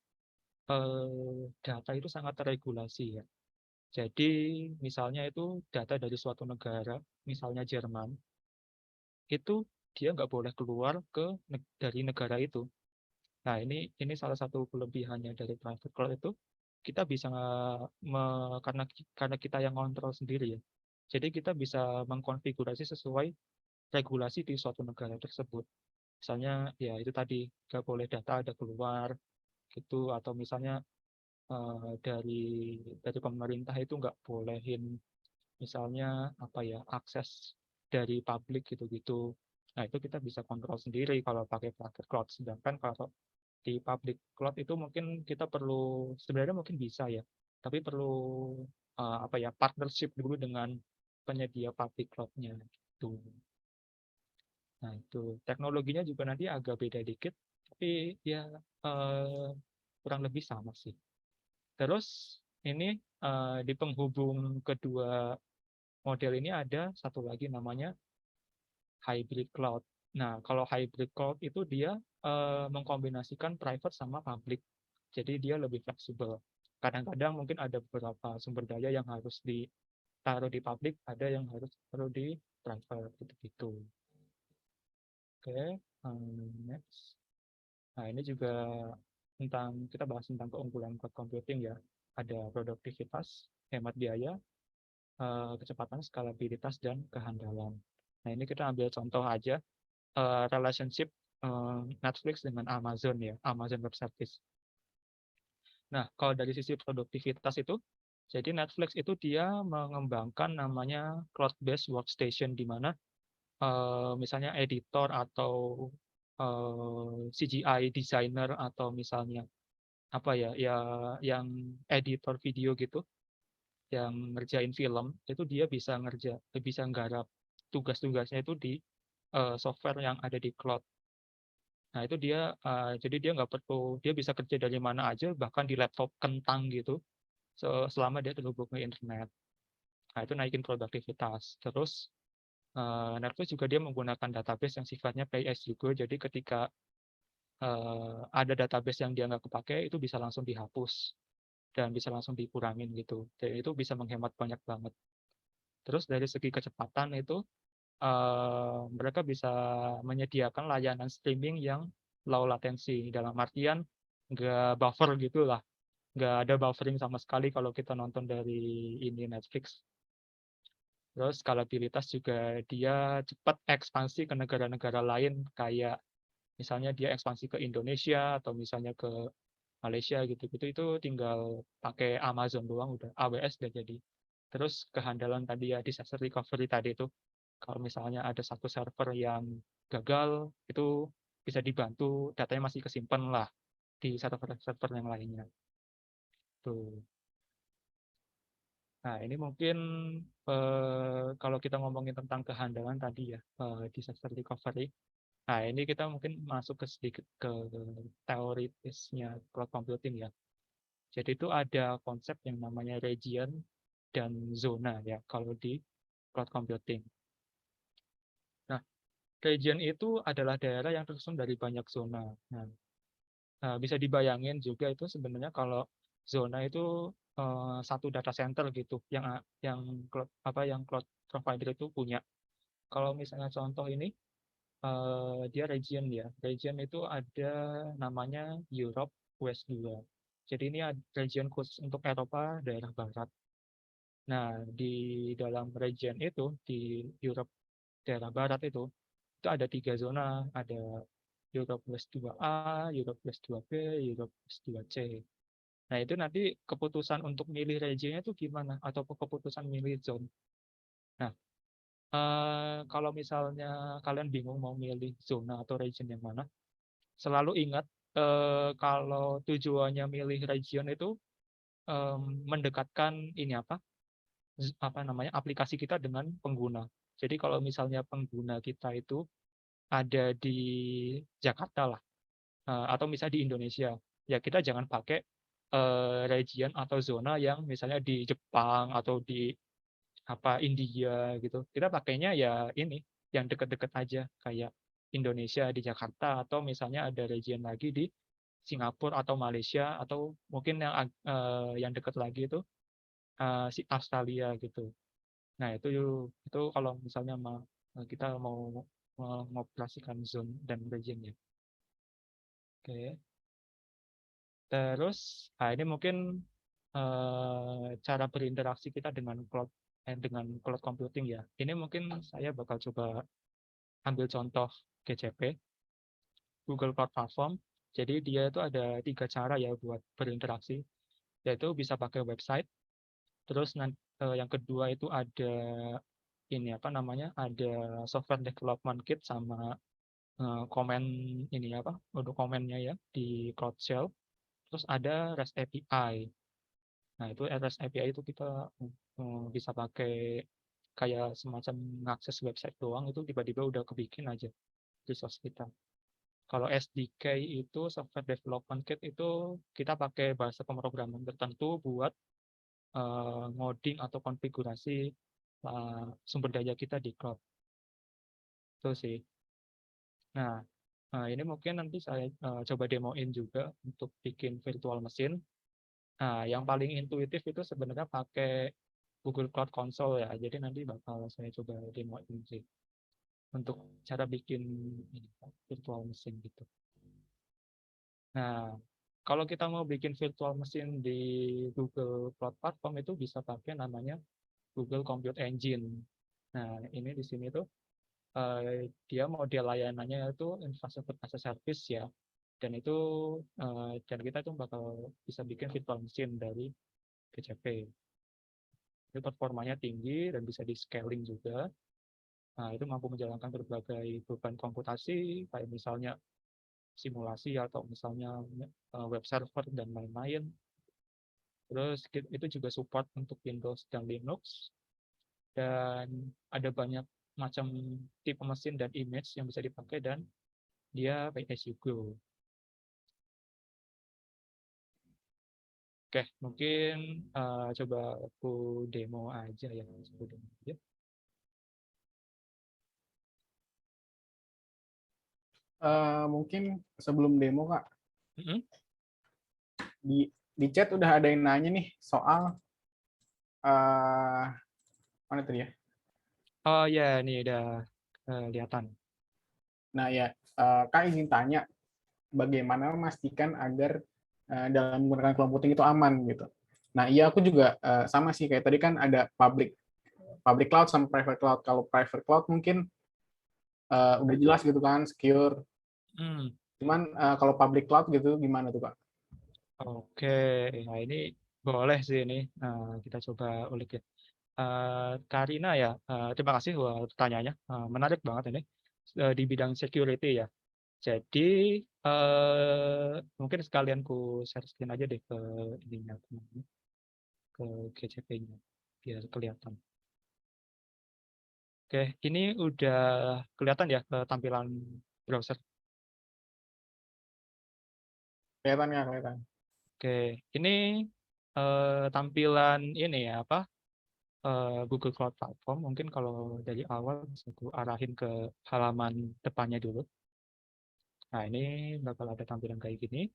Speaker 4: data itu sangat terregulasi ya. Jadi misalnya itu data dari suatu negara, misalnya Jerman, itu dia nggak boleh keluar dari negara itu. Nah, ini salah satu kelebihannya dari private cloud itu, kita bisa karena kita yang ngontrol sendiri ya. Jadi kita bisa mengkonfigurasi sesuai regulasi di suatu negara tersebut. Misalnya ya itu tadi nggak boleh data ada keluar gitu, atau misalnya dari pemerintah itu nggak bolehin misalnya apa ya, akses dari publik gitu-gitu. Nah, itu kita bisa kontrol sendiri kalau pakai private cloud. Sedangkan kalau di public cloud itu mungkin kita sebenarnya mungkin bisa ya, tapi perlu apa ya, partnership dulu dengan penyedia public cloud-nya gitu. Nah, itu teknologinya juga nanti agak beda dikit, tapi ya kurang lebih sama sih. Terus ini di penghubung kedua model ini ada satu lagi namanya hybrid cloud. Nah, kalau hybrid cloud itu dia mengkombinasikan private sama public. Jadi dia lebih fleksibel. Kadang-kadang mungkin ada beberapa sumber daya yang harus ditaruh di public, ada yang harus taruh di private gitu-gitu. Oke, next. Nah, ini juga kita bahas tentang keunggulan cloud computing ya. Ada produktivitas, hemat biaya, kecepatan, skalabilitas, dan kehandalan. Nah, ini kita ambil contoh aja relationship Netflix dengan Amazon ya, Amazon Web Service. Nah, kalau dari sisi produktivitas itu, jadi Netflix itu dia mengembangkan namanya cloud-based workstation, di mana misalnya editor atau CGI designer atau misalnya apa ya, yang editor video gitu, yang ngerjain film itu dia bisa nggarap tugas-tugasnya itu di software yang ada di cloud. Nah, itu jadi dia nggak perlu, dia bisa kerja dari mana aja, bahkan di laptop kentang gitu, selama dia terhubung ke internet. Nah, itu naikin produktivitas. Terus Netflix juga dia menggunakan database yang sifatnya pay as you go. Jadi ketika ada database yang dia nggak kepake, itu bisa langsung dihapus dan bisa langsung dikurangin gitu. Dan itu bisa menghemat banyak banget. Terus dari segi kecepatan itu mereka bisa menyediakan layanan streaming yang low latency, dalam artian nggak buffer gitulah, nggak ada buffering sama sekali kalau kita nonton dari ini Netflix. Terus skalabilitas juga, dia cepat ekspansi ke negara-negara lain, kayak misalnya dia ekspansi ke Indonesia atau misalnya ke Malaysia gitu-gitu, itu tinggal pakai Amazon doang, udah AWS udah jadi. Terus kehandalan tadi ya, disaster recovery tadi itu, kalau misalnya ada satu server yang gagal, itu bisa dibantu, datanya masih kesimpan lah di server-server yang lainnya. Tuh. Nah, ini mungkin kalau kita ngomongin tentang kehandalan tadi ya, disaster recovery. Nah, ini kita mungkin masuk sedikit ke teoritisnya cloud computing ya. Jadi itu ada konsep yang namanya region dan zona ya kalau di cloud computing. Nah, region itu adalah daerah yang tersusun dari banyak zona. Nah, bisa dibayangin juga itu sebenarnya kalau zona itu satu data center gitu yang cloud provider itu punya. Kalau misalnya contoh ini dia region ya. Region itu ada namanya Europe West 2. Jadi ini region khusus untuk Eropa daerah barat. Nah, di dalam region itu, di Europe daerah barat itu ada 3 zona, ada Europe West 2A, Europe West 2B, Europe West 2C. Nah, itu nanti keputusan untuk milih regionnya itu gimana, atau keputusan milih zone. Nah, kalau misalnya kalian bingung mau milih zona atau region yang mana, selalu ingat kalau tujuannya milih region itu mendekatkan ini apa namanya, aplikasi kita dengan pengguna. Jadi kalau misalnya pengguna kita itu ada di Jakarta lah, atau misalnya di Indonesia, ya kita jangan pakai region atau zona yang misalnya di Jepang atau di India gitu. Kita pakainya ya ini yang deket-deket aja, kayak Indonesia di Jakarta, atau misalnya ada region lagi di Singapura atau Malaysia atau mungkin yang dekat lagi itu si Australia gitu. Nah, itu kalau misalnya kita mau mengoperasikan zone dan region ya. Oke. Terus, ini mungkin cara berinteraksi kita dengan cloud computing ya. Ini mungkin saya bakal coba ambil contoh GCP, Google Cloud Platform. Jadi dia itu ada 3 cara ya buat berinteraksi, yaitu bisa pakai website. Terus yang kedua itu ada ini apa namanya? Ada software development kit sama komen ini apa? Untuk komennya ya di Cloud Shell. Terus ada REST API. Nah, itu REST API itu kita bisa pakai kayak semacam mengakses website doang, itu tiba-tiba udah kebikin aja resource kita. Kalau SDK itu software development kit itu kita pakai bahasa pemrograman tertentu buat ngoding atau konfigurasi sumber daya kita di cloud. Itu sih. Nah, ini mungkin nanti saya coba demoin juga untuk bikin virtual mesin. Nah, yang paling intuitif itu sebenarnya pakai Google Cloud Console ya. Jadi nanti bakal saya coba demoin sih untuk cara bikin ini, virtual mesin gitu. Nah, kalau kita mau bikin virtual mesin di Google Cloud Platform itu bisa pakai namanya Google Compute Engine. Nah, ini di sini tuh dia model layanannya itu infrastruktur as a service ya. Dan itu dan kita tuh bakal bisa bikin virtual mesin dari GCP. Itu performanya tinggi dan bisa di scaling juga. Nah, itu mampu menjalankan berbagai beban komputasi, kayak misalnya simulasi atau misalnya web server dan lain-lain. Terus itu juga support untuk Windows dan Linux. Dan ada banyak macam tipe mesin dan image yang bisa dipakai dan dia pay as you go. Oke, mungkin coba aku demo aja ya.
Speaker 3: Mungkin sebelum demo Kak,
Speaker 4: Mm-hmm.
Speaker 3: di chat udah ada yang nanya nih soal mana tadi ya?
Speaker 4: Oh ya, ini udah kelihatan.
Speaker 3: Nah ya, Kak izin tanya, bagaimana memastikan agar dalam menggunakan cloud computing itu aman gitu. Nah iya aku juga sama sih kayak tadi kan ada public cloud sama private cloud. Kalau private cloud mungkin udah jelas gitu kan, secure. Cuman kalau public cloud gitu gimana tuh Kak?
Speaker 4: Oke, nah ini boleh sih ini kita coba ulik ya. Karina ya, terima kasih buat pertanyaannya. Menarik banget ini di bidang security ya. Jadi mungkin sekalian ku share screen aja deh ke ininya, ke GCP-nya biar kelihatan. Oke, ini udah kelihatan ya tampilan browser.
Speaker 3: Kelihatan nggak kelihatan?
Speaker 4: Oke, ini tampilan ini ya apa? Google Cloud Platform. Mungkin kalau dari awal bisa aku arahin ke halaman depannya dulu. Nah, ini bakal ada tampilan kayak gini.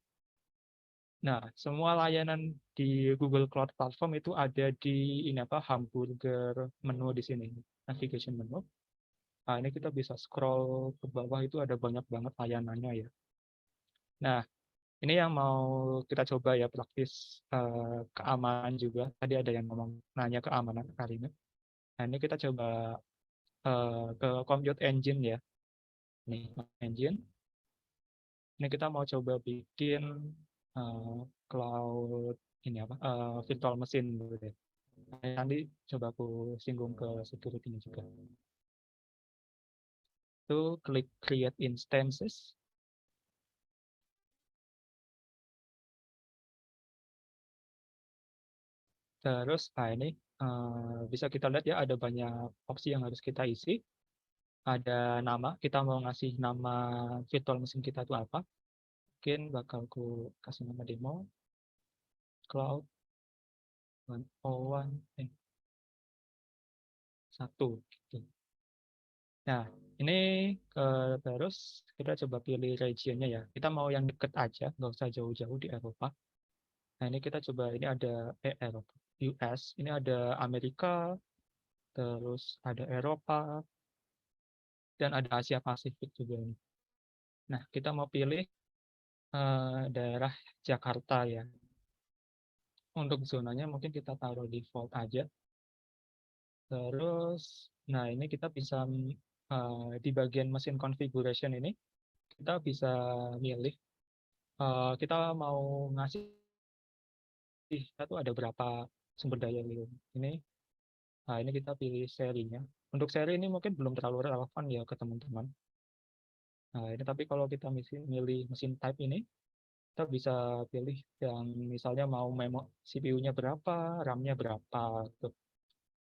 Speaker 4: Nah, semua layanan di Google Cloud Platform itu ada di ini apa hamburger menu di sini, navigation menu. Nah, ini kita bisa scroll ke bawah itu ada banyak banget layanannya ya. Nah, ini yang mau kita coba ya praktis keamanan juga. Tadi ada yang ngomong nanya keamanan kali ini. Nah, ini kita coba ke Compute Engine ya. Nih, Engine. Ini kita mau coba bikin cloud ini apa virtual mesin gitu deh. Nanti coba aku singgung ke security-nya juga. Itu klik create instances. Terus ini bisa kita lihat ya ada banyak opsi yang harus kita isi. Ada nama, kita mau ngasih nama virtual mesin kita itu apa. Mungkin bakal aku kasih nama demo cloud 101 gitu. Nah, Ini terus kita coba pilih regionnya ya. Kita mau yang deket aja, nggak usah jauh-jauh di Eropa. Nah ini kita coba, ini ada Eropa, US, ini ada Amerika, terus ada Eropa, dan ada Asia Pasifik juga ini. Nah kita mau pilih daerah Jakarta ya. Untuk zonanya mungkin kita taruh default aja. Terus, nah ini kita bisa di bagian mesin configuration ini, kita bisa milih kita mau ngasih, kita tuh ada berapa sumber daya gitu. Nah ini kita pilih serinya. Untuk seri ini mungkin belum terlalu relevan ya ke teman-teman. Nah ini tapi kalau kita milih mesin type ini, kita bisa pilih yang misalnya mau CPU-nya berapa, RAM-nya berapa gitu.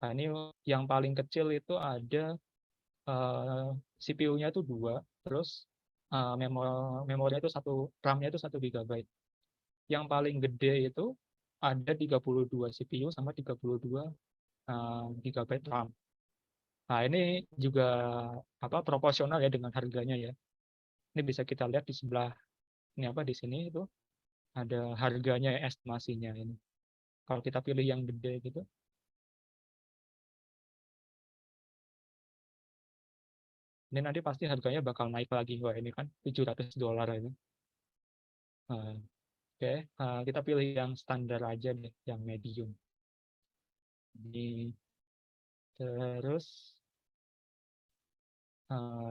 Speaker 4: Nah ini yang paling kecil itu ada CPU-nya itu 2, terus memorinya itu RAM-nya itu 1 GB. Yang paling gede itu ada 32 CPU sama 32 GB RAM. Nah, ini juga proporsional ya dengan harganya ya. Ini bisa kita lihat di sebelah ini di sini itu ada harganya ya, estimasinya ini. Kalau kita pilih yang gede gitu, ini nanti pasti harganya bakal naik lagi. Wah, ini kan $700 ini. Oke, kita pilih yang standar aja deh, yang medium. Ini terus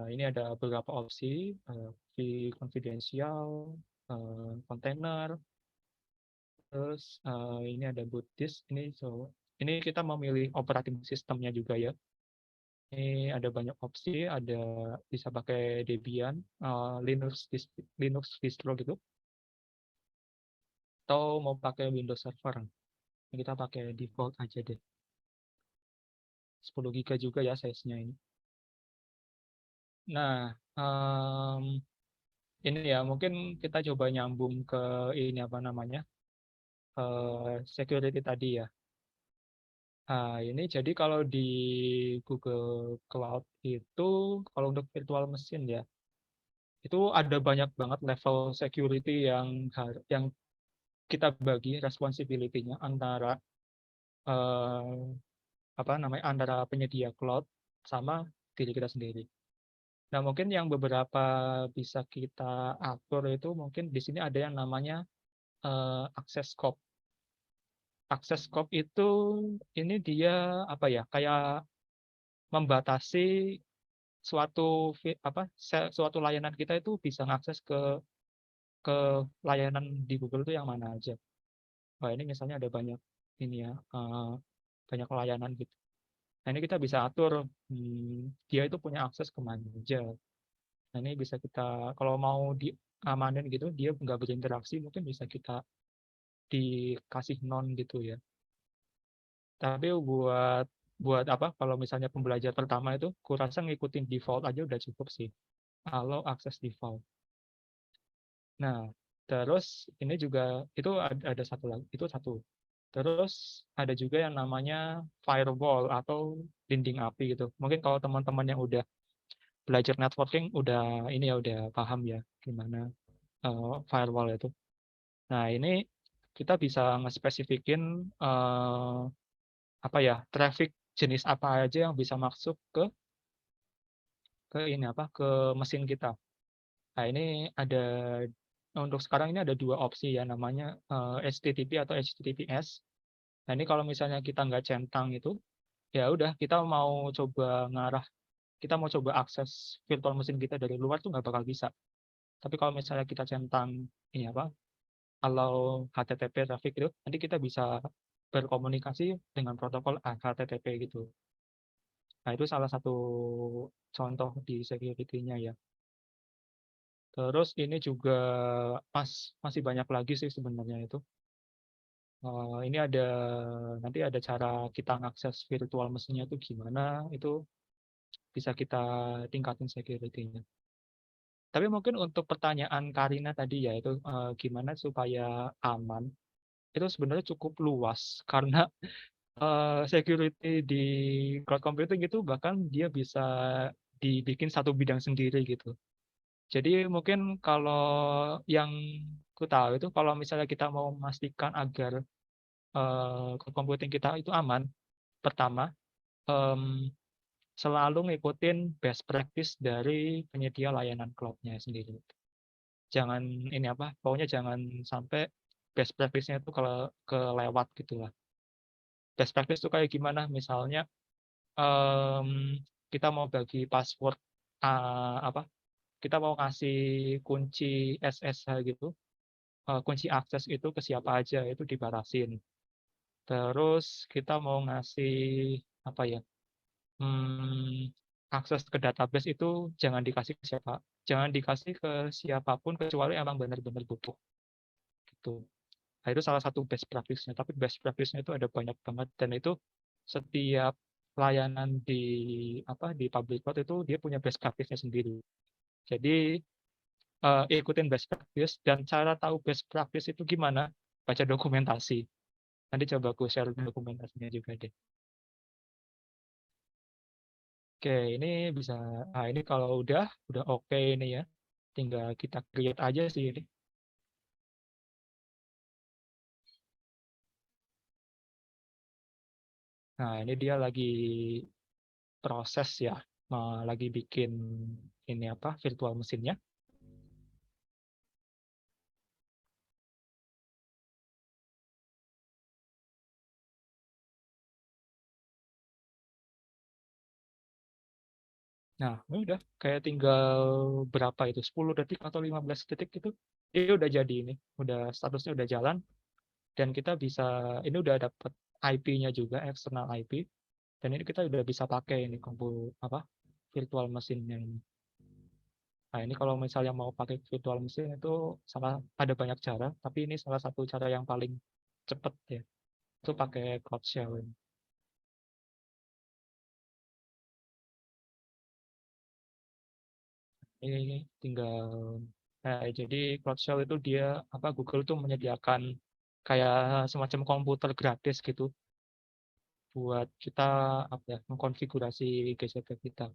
Speaker 4: ini ada beberapa opsi, confidential, container, terus ini ada boot disk. Ini kita memilih operating systemnya juga ya. Ini ada banyak opsi, ada bisa pakai Debian, Linux distro gitu, atau mau pakai Windows Server. Ini kita pakai default aja deh. 10 GB juga ya size-nya ini. Nah, ini ya mungkin kita coba nyambung ke ini security tadi ya. Nah, ini jadi kalau di Google Cloud itu, kalau untuk virtual machine ya, itu ada banyak banget level security yang kita bagi responsibility-nya antara antara penyedia cloud sama diri kita sendiri. Nah, mungkin yang beberapa bisa kita atur itu mungkin di sini ada yang namanya access scope. Access scope itu ini dia kayak membatasi suatu layanan kita itu bisa mengakses ke layanan di Google itu yang mana aja. Wah, ini misalnya ada banyak ini ya, banyak layanan gitu. Nah, ini kita bisa atur dia itu punya akses kemana aja. Nah, ini bisa kita kalau mau diamanin gitu, dia nggak berinteraksi, mungkin bisa kita dikasih non gitu ya. Tapi buat kalau misalnya pembelajar pertama itu, kurasa ngikutin default aja udah cukup sih. Allow access default. Nah, terus ini juga itu ada satu lagi, itu satu. Terus ada juga yang namanya firewall atau dinding api gitu. Mungkin kalau teman-teman yang udah belajar networking udah paham ya gimana firewall itu. Nah, ini kita bisa nge-spesifikin traffic jenis apa aja yang bisa masuk ke mesin kita. Nah, ini untuk sekarang ini ada 2 opsi ya, namanya HTTP atau HTTPS. Nah, ini kalau misalnya kita nggak centang itu, ya udah kita mau coba akses virtual mesin kita dari luar tuh nggak bakal bisa. Tapi kalau misalnya kita centang allow HTTP traffic itu, nanti kita bisa berkomunikasi dengan protokol HTTP gitu. Nah, itu salah satu contoh di security-nya ya. Terus ini juga masih banyak lagi sih sebenarnya itu. Ini nanti ada cara kita mengakses virtual mesinnya itu gimana, itu bisa kita tingkatin security-nya. Tapi mungkin untuk pertanyaan Karina tadi ya, itu gimana supaya aman, itu sebenarnya cukup luas karena security di cloud computing itu bahkan dia bisa dibikin satu bidang sendiri gitu. Jadi mungkin kalau yang ku tahu itu kalau misalnya kita mau memastikan agar computing kita itu aman, pertama selalu ngikutin best practice dari penyedia layanan cloud-nya sendiri. Jangan pokoknya jangan sampai best practice-nya itu kalau kelewat gitu lah. Best practice itu kayak gimana? Misalnya kita mau bagi password kita mau ngasih kunci SSH gitu, kunci akses itu ke siapa aja itu dibatasin. Terus kita mau ngasih akses ke database itu jangan dikasih ke siapapun kecuali emang benar-benar butuh gitu. Nah, itu salah satu best practice-nya, tapi best practice-nya itu ada banyak banget dan itu setiap layanan di public cloud itu dia punya best practice-nya sendiri. Jadi ikutin best practice dan cara tahu best practice itu gimana? Baca dokumentasi. Nanti coba aku share dokumentasinya juga deh. Oke, ini bisa. Nah, ini kalau udah oke ini ya. Tinggal kita create aja sih ini. Nah, ini dia lagi proses ya. Lagi bikin ini virtual mesinnya. Nah, ini udah kayak tinggal berapa itu? 10 detik atau 15 detik gitu. Ini udah jadi ini. Udah statusnya udah jalan dan kita bisa ini udah dapat IP-nya juga, external IP. Dan ini kita udah bisa pakai ini virtual mesinnya ini. Nah, ini kalau misalnya mau pakai virtual mesin itu ada banyak cara, tapi ini salah satu cara yang paling cepat ya. Itu pakai Cloud Shell ini. Ini tinggal jadi Cloud Shell itu dia Google tuh menyediakan kayak semacam komputer gratis gitu buat kita mengkonfigurasi GCP kita.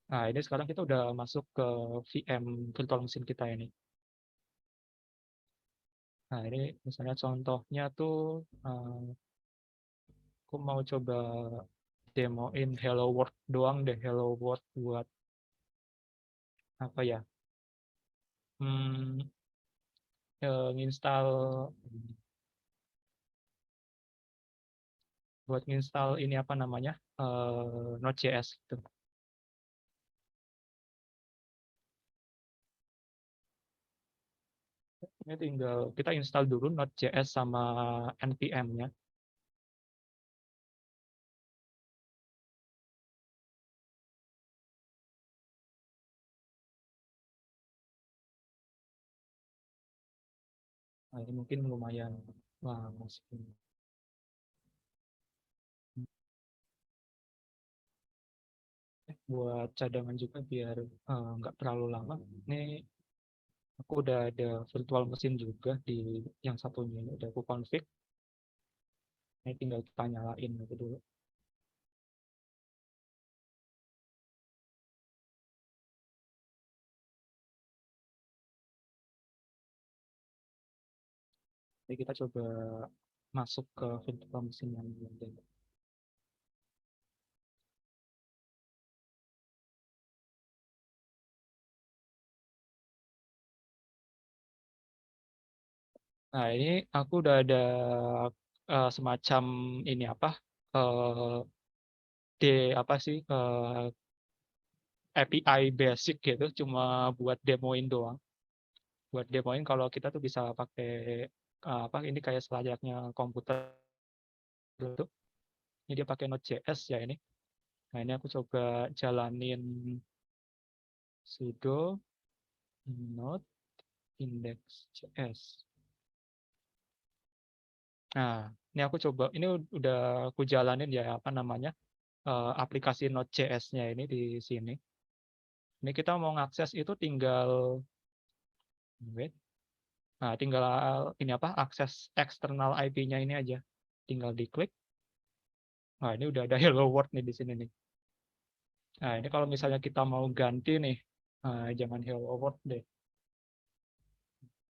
Speaker 4: Nah, ini sekarang kita udah masuk ke VM virtual machine kita ini. Nah, ini misalnya contohnya tuh aku mau coba demoin Hello World doang deh, Hello World buat nginstal ini Node.js gitu. Ini tinggal kita install dulu Node.js sama npm-nya. Nah, ini mungkin lumayan masuk ini. Buat cadangan juga biar nggak terlalu lama. Ini aku udah ada virtual mesin juga di yang satunya ini udah aku config. Ini tinggal kita nyalain itu dulu. Jadi kita coba masuk ke virtual mesin yang lain. Nah, ini aku udah ada semacam ini API basic gitu, cuma buat demoin doang. Buat demoin kalau kita tuh bisa pakai ini kayak selayaknya komputer gitu. Ini dia pakai Node.js ya ini. Nah, ini aku coba jalanin sudo node index.js. Nah, ini aku coba, ini udah aku jalanin ya aplikasi Node.js-nya ini di sini. Ini kita mau ngakses itu tinggal wait. Nah, tinggal ini apa? Akses eksternal IP-nya ini aja. Tinggal diklik. Nah, ini udah ada hello world nih di sini nih. Nah, ini kalau misalnya kita mau ganti nih, jangan hello world deh.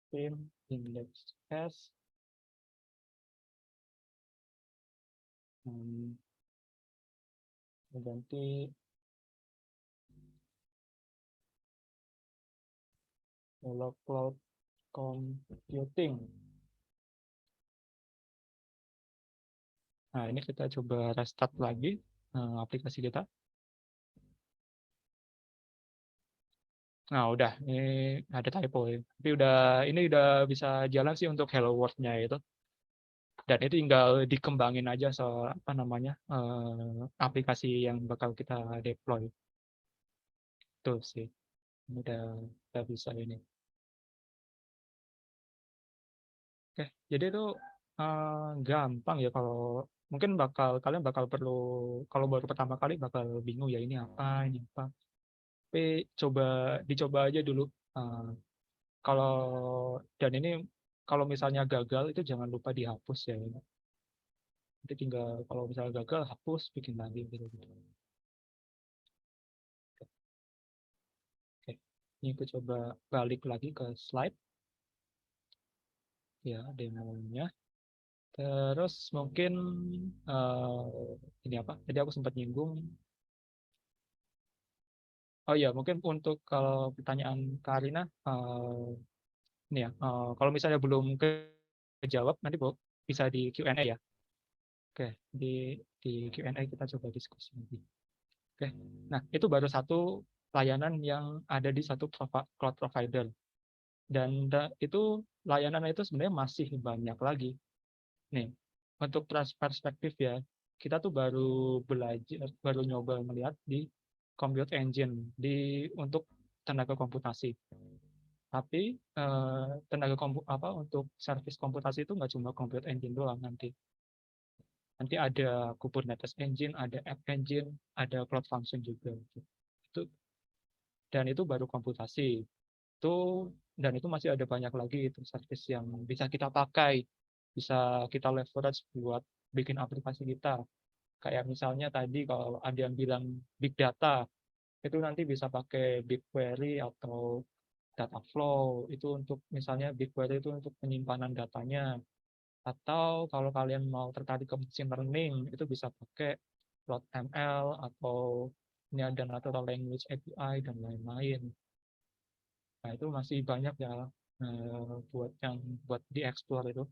Speaker 4: Tim index s. Ganti hello cloud computing. Nah, ini kita coba restart lagi aplikasi kita. Nah, udah, ini ada typo ya. Tapi ini udah bisa jalan sih untuk hello world-nya itu. Dan itu tinggal dikembangin aja soal apa namanya aplikasi yang bakal kita deploy. Tuh sih, ini udah bisa ini. Oke, jadi itu gampang ya kalau mungkin kalian bakal perlu kalau baru pertama kali bakal bingung ya ini apa. Tapi dicoba aja dulu. Eh, kalau dan ini kalau misalnya gagal itu jangan lupa dihapus ya. Nanti tinggal kalau misalnya gagal hapus bikin lagi gitu. Oke, ini aku coba balik lagi ke slide ya demonya. Terus mungkin ini apa? Jadi aku sempat nyinggung. Oh iya, mungkin untuk kalau pertanyaan Karina, ini ya, kalau misalnya belum kejawab nanti bisa di Q&A ya. Oke, di Q&A kita coba diskusi nanti. Oke, nah itu baru satu layanan yang ada di satu cloud provider. Dan itu layanan itu sebenarnya masih banyak lagi. Nih, untuk perspektif ya, kita tuh baru nyoba melihat di Compute Engine untuk tenaga komputasi. Tapi untuk service komputasi itu nggak cuma Compute Engine doang nanti. Nanti ada Kubernetes Engine, ada App Engine, ada Cloud Function juga. Dan itu baru komputasi. Dan itu masih ada banyak lagi itu service yang bisa kita pakai, bisa kita leverage buat bikin aplikasi kita. Kayak misalnya tadi kalau ada yang bilang big data, itu nanti bisa pakai BigQuery atau Dataflow. Itu untuk misalnya BigQuery itu untuk penyimpanan datanya. Atau kalau kalian mau tertarik ke machine learning, itu bisa pakai CloudML atau ini ada Natural Language API dan lain-lain. Nah, itu masih banyak ya buat dieksplor itu.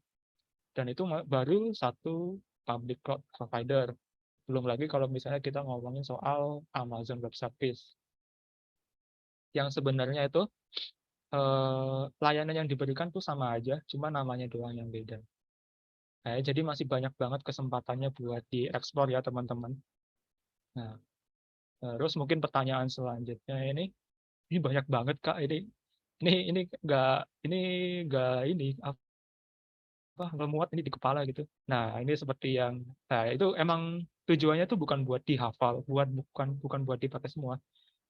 Speaker 4: Dan itu baru satu public cloud provider. Belum lagi kalau misalnya kita ngomongin soal Amazon Web Service. Yang sebenarnya itu layanan yang diberikan tuh sama aja, cuma namanya doang yang beda. Nah, jadi masih banyak banget kesempatannya buat dieksplor ya teman-teman. Nah, terus mungkin pertanyaan selanjutnya ini banyak banget Kak ini nggak nggak muat ini di kepala gitu. Nah, ini seperti itu emang tujuannya tuh bukan buat dihafal, bukan buat dipakai semua.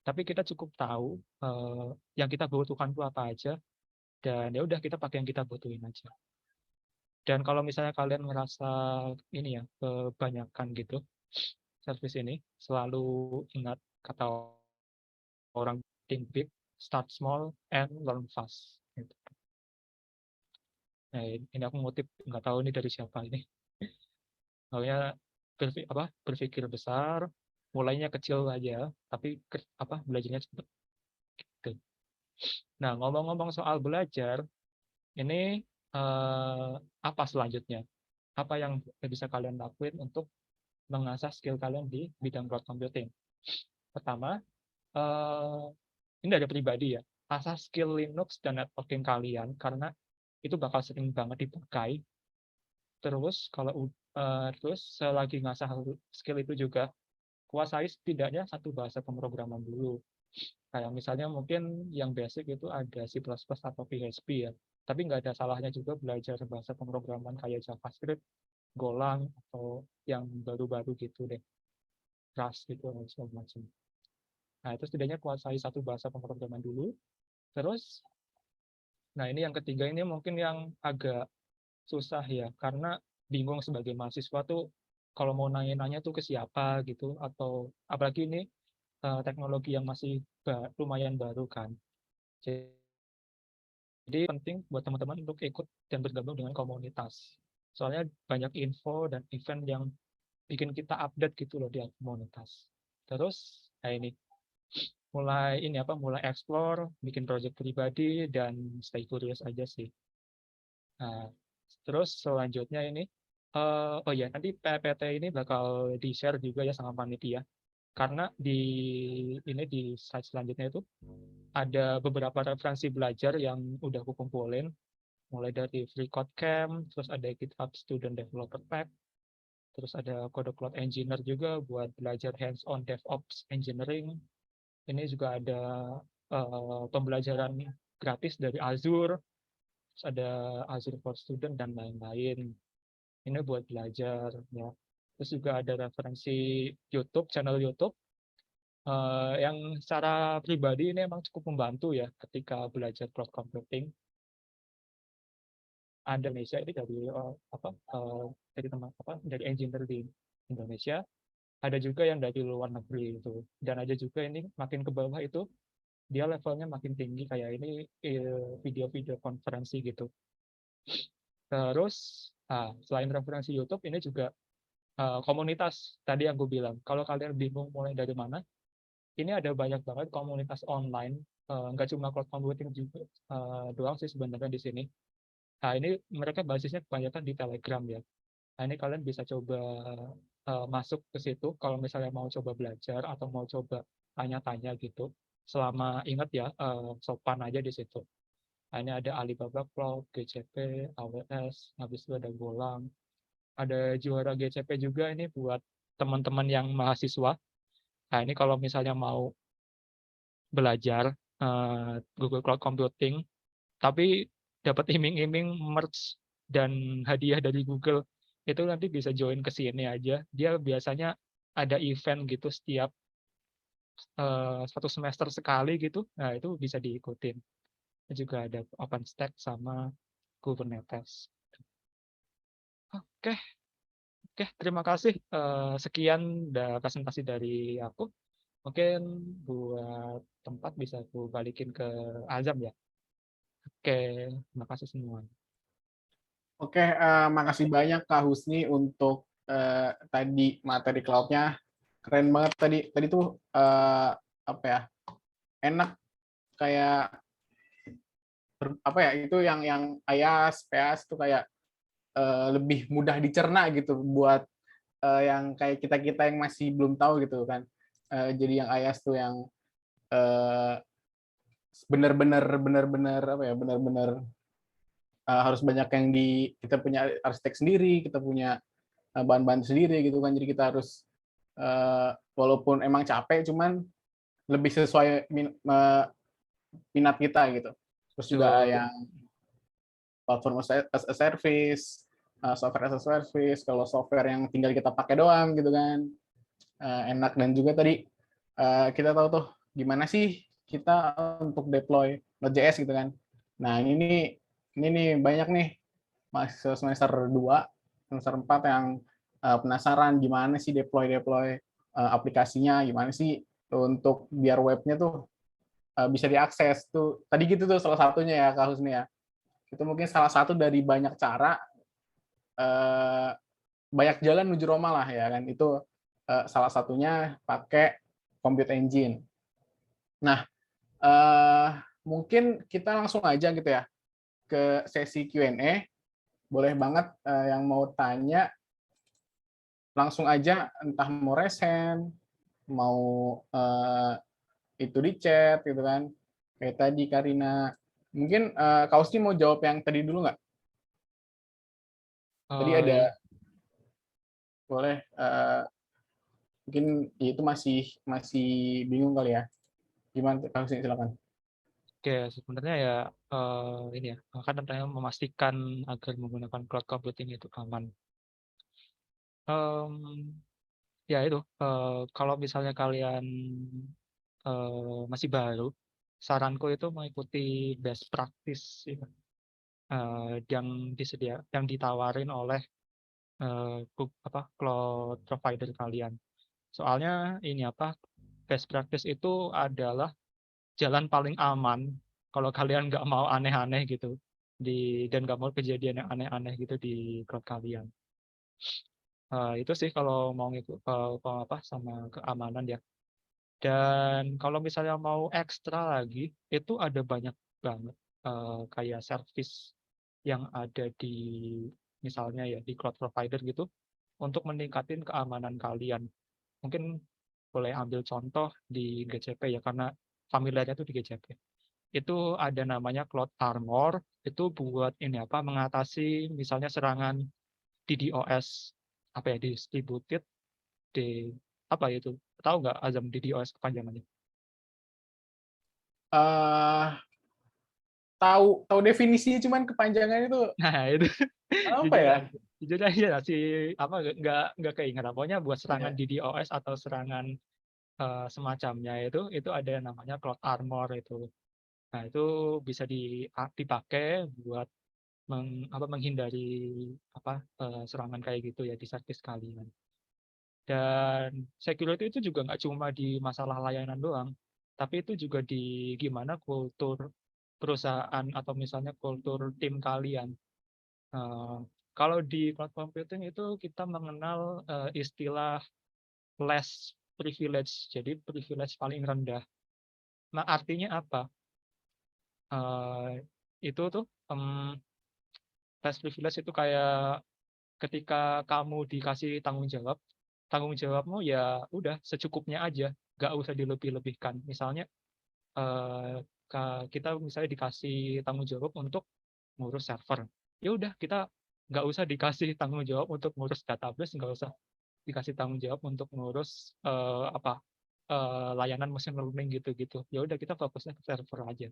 Speaker 4: Tapi kita cukup tahu yang kita butuhkan itu apa aja, dan ya udah kita pakai yang kita butuhin aja. Dan kalau misalnya kalian ngerasa ini ya kebanyakan gitu service ini, selalu ingat kata orang think big, start small, and learn fast. Gitu. Nah, ini aku ngutip nggak tahu ini dari siapa ini. Soalnya berpikir besar, mulainya kecil aja, tapi belajarnya cepat. Gitu. Nah, ngomong-ngomong soal belajar, ini apa selanjutnya? Apa yang bisa kalian lakuin untuk mengasah skill kalian di bidang cloud computing? Pertama, ini dari pribadi ya, asah skill Linux dan networking kalian karena itu bakal sering banget dipakai. Terus selagi ngasah skill itu juga kuasai setidaknya satu bahasa pemrograman dulu. Kayak misalnya mungkin yang basic itu ada C++ atau PHP ya. Tapi nggak ada salahnya juga belajar bahasa pemrograman kayak JavaScript, Golang, atau yang baru-baru gitu deh. Rust gitu, dan segala macam. Nah, itu setidaknya kuasai satu bahasa pemrograman dulu. Terus Nah, ini yang ketiga ini mungkin yang agak susah ya, karena bingung sebagai mahasiswa tuh kalau mau nanya-nanya tuh ke siapa gitu, atau apalagi ini teknologi yang masih lumayan baru kan. Jadi penting buat teman-teman untuk ikut dan bergabung dengan komunitas. Soalnya banyak info dan event yang bikin kita update gitu loh di komunitas. Terus, nah ini mulai explore, bikin project pribadi dan stay curious aja sih. Nah, terus selanjutnya ini, oh ya nanti PPT ini bakal di-share juga ya sama panitia. Karena di slide selanjutnya itu ada beberapa referensi belajar yang udah aku kumpulin, mulai dari FreeCodeCamp, terus ada GitHub Student Developer Pack, terus ada Code Cloud Engineer juga buat belajar hands-on DevOps Engineering. Ini juga ada pembelajaran gratis dari Azure, terus ada Azure for Student dan lain-lain. Ini buat belajar ya. Terus juga ada referensi YouTube, channel YouTube yang secara pribadi ini emang cukup membantu ya ketika belajar cloud computing. Ada Indonesia ini dari engineer di Indonesia, ada juga yang dari luar negeri itu, dan ada juga ini makin ke bawah itu dia levelnya makin tinggi kayak ini video-video konferensi gitu. Terus selain referensi YouTube ini juga komunitas tadi yang gue bilang, kalau kalian bingung mulai dari mana, ini ada banyak banget komunitas online, nggak cuma cloud computing juga doang sih sebenarnya di sini. Nah, ini mereka basisnya kebanyakan di Telegram ya. Nah, ini kalian bisa coba masuk ke situ kalau misalnya mau coba belajar atau mau coba tanya-tanya gitu. Selama ingat ya, sopan aja di situ. Nah, ini ada Alibaba Cloud, GCP, AWS, habis itu ada Golang. Ada juara GCP juga ini buat teman-teman yang mahasiswa. Nah, ini kalau misalnya mau belajar Google Cloud Computing, tapi dapat iming-iming merch dan hadiah dari Google, itu nanti bisa join ke sini aja. Dia biasanya ada event gitu setiap satu semester sekali gitu. Nah, itu bisa diikutin. Juga ada OpenStack sama Kubernetes. Oke, oke, terima kasih. Sekian presentasi dari aku. Mungkin buat tempat bisa aku balikin ke Azam ya. Oke, terima kasih semua.
Speaker 3: Oke, makasih banyak Kak Husni untuk tadi materi cloud-nya. Keren banget tadi. Tadi tuh apa ya? Enak kayak apa ya? Itu yang IaaS, PaaS itu kayak lebih mudah dicerna gitu buat yang kayak kita-kita yang masih belum tahu gitu kan. Jadi yang IaaS tuh yang benar-benar apa ya? Benar-benar harus banyak yang kita punya arsitek sendiri, kita punya bahan-bahan sendiri gitu kan, jadi kita harus walaupun emang capek cuman lebih sesuai minat kita gitu. Terus juga yang platform as a service, software as a service, kalau software yang tinggal kita pakai doang gitu kan, enak. Dan juga tadi kita tahu tuh gimana sih kita untuk deploy Node.js gitu kan. Nah ini nih banyak nih mahasiswa semester 2, semester 4 yang penasaran gimana sih deploy aplikasinya, gimana sih untuk biar webnya tuh bisa diakses tuh. Tadi gitu tuh salah satunya ya Kak Husni ya. Itu mungkin salah satu dari banyak cara, banyak jalan menuju Roma lah ya kan. Itu salah satunya pakai Compute Engine. Nah, mungkin kita langsung aja gitu ya ke sesi Q&A. Boleh banget yang mau tanya langsung aja, entah mau resen, mau itu di chat gitu kan. Kayak tadi Karina. Mungkin Kak Usti mau jawab yang tadi dulu nggak? Tadi ada, boleh. Mungkin itu masih bingung kali ya. Gimana Kak Usti, silakan.
Speaker 4: Oke, sebenarnya ya ini ya, kan tentang memastikan agar menggunakan cloud computing itu aman. Ya itu, kalau misalnya kalian masih baru, saranku itu mengikuti best practice ya, yang ditawarin oleh cloud provider kalian. Soalnya ini best practice itu adalah jalan paling aman kalau kalian nggak mau aneh-aneh gitu dan nggak mau kejadian yang aneh-aneh gitu di cloud kalian. Itu sih kalau mau ngikut sama keamanan ya. Dan kalau misalnya mau ekstra lagi, itu ada banyak banget kayak service yang ada di misalnya ya di cloud provider gitu untuk meningkatin keamanan kalian. Mungkin boleh ambil contoh di GCP ya karena familiarnya itu di GCP. Itu ada namanya Cloud Armor, itu buat mengatasi misalnya serangan DDoS distributed di itu tahu nggak Azam DDoS kepanjangannya?
Speaker 3: Eh, tahu definisinya, cuman kepanjangan itu
Speaker 4: Nah itu
Speaker 3: apa
Speaker 4: jujur
Speaker 3: ya?
Speaker 4: aja jujur aja sih nggak keinget pokoknya buat serangan
Speaker 3: Iya.
Speaker 4: DDoS atau serangan semacamnya itu ada yang namanya Cloud Armor itu. Nah itu bisa dipakai buat menghindari serangan kayak gitu ya di service kalian. Dan security itu juga nggak cuma di masalah layanan doang, tapi itu juga di gimana kultur perusahaan atau misalnya kultur tim kalian. Eh, Kalau di cloud computing itu kita mengenal istilah less privilege, jadi privilege paling rendah. Nah, artinya apa? Eh, itu tuh less privilege itu kayak ketika kamu dikasih tanggung jawabmu ya udah secukupnya aja, nggak usah dilebih-lebihkan. Misalnya kita misalnya dikasih tanggung jawab untuk ngurus server, ya udah kita nggak usah dikasih tanggung jawab untuk ngurus database, nggak usah dikasih tanggung jawab untuk ngurus layanan machine learning gitu-gitu. Ya udah kita fokusnya ke server aja.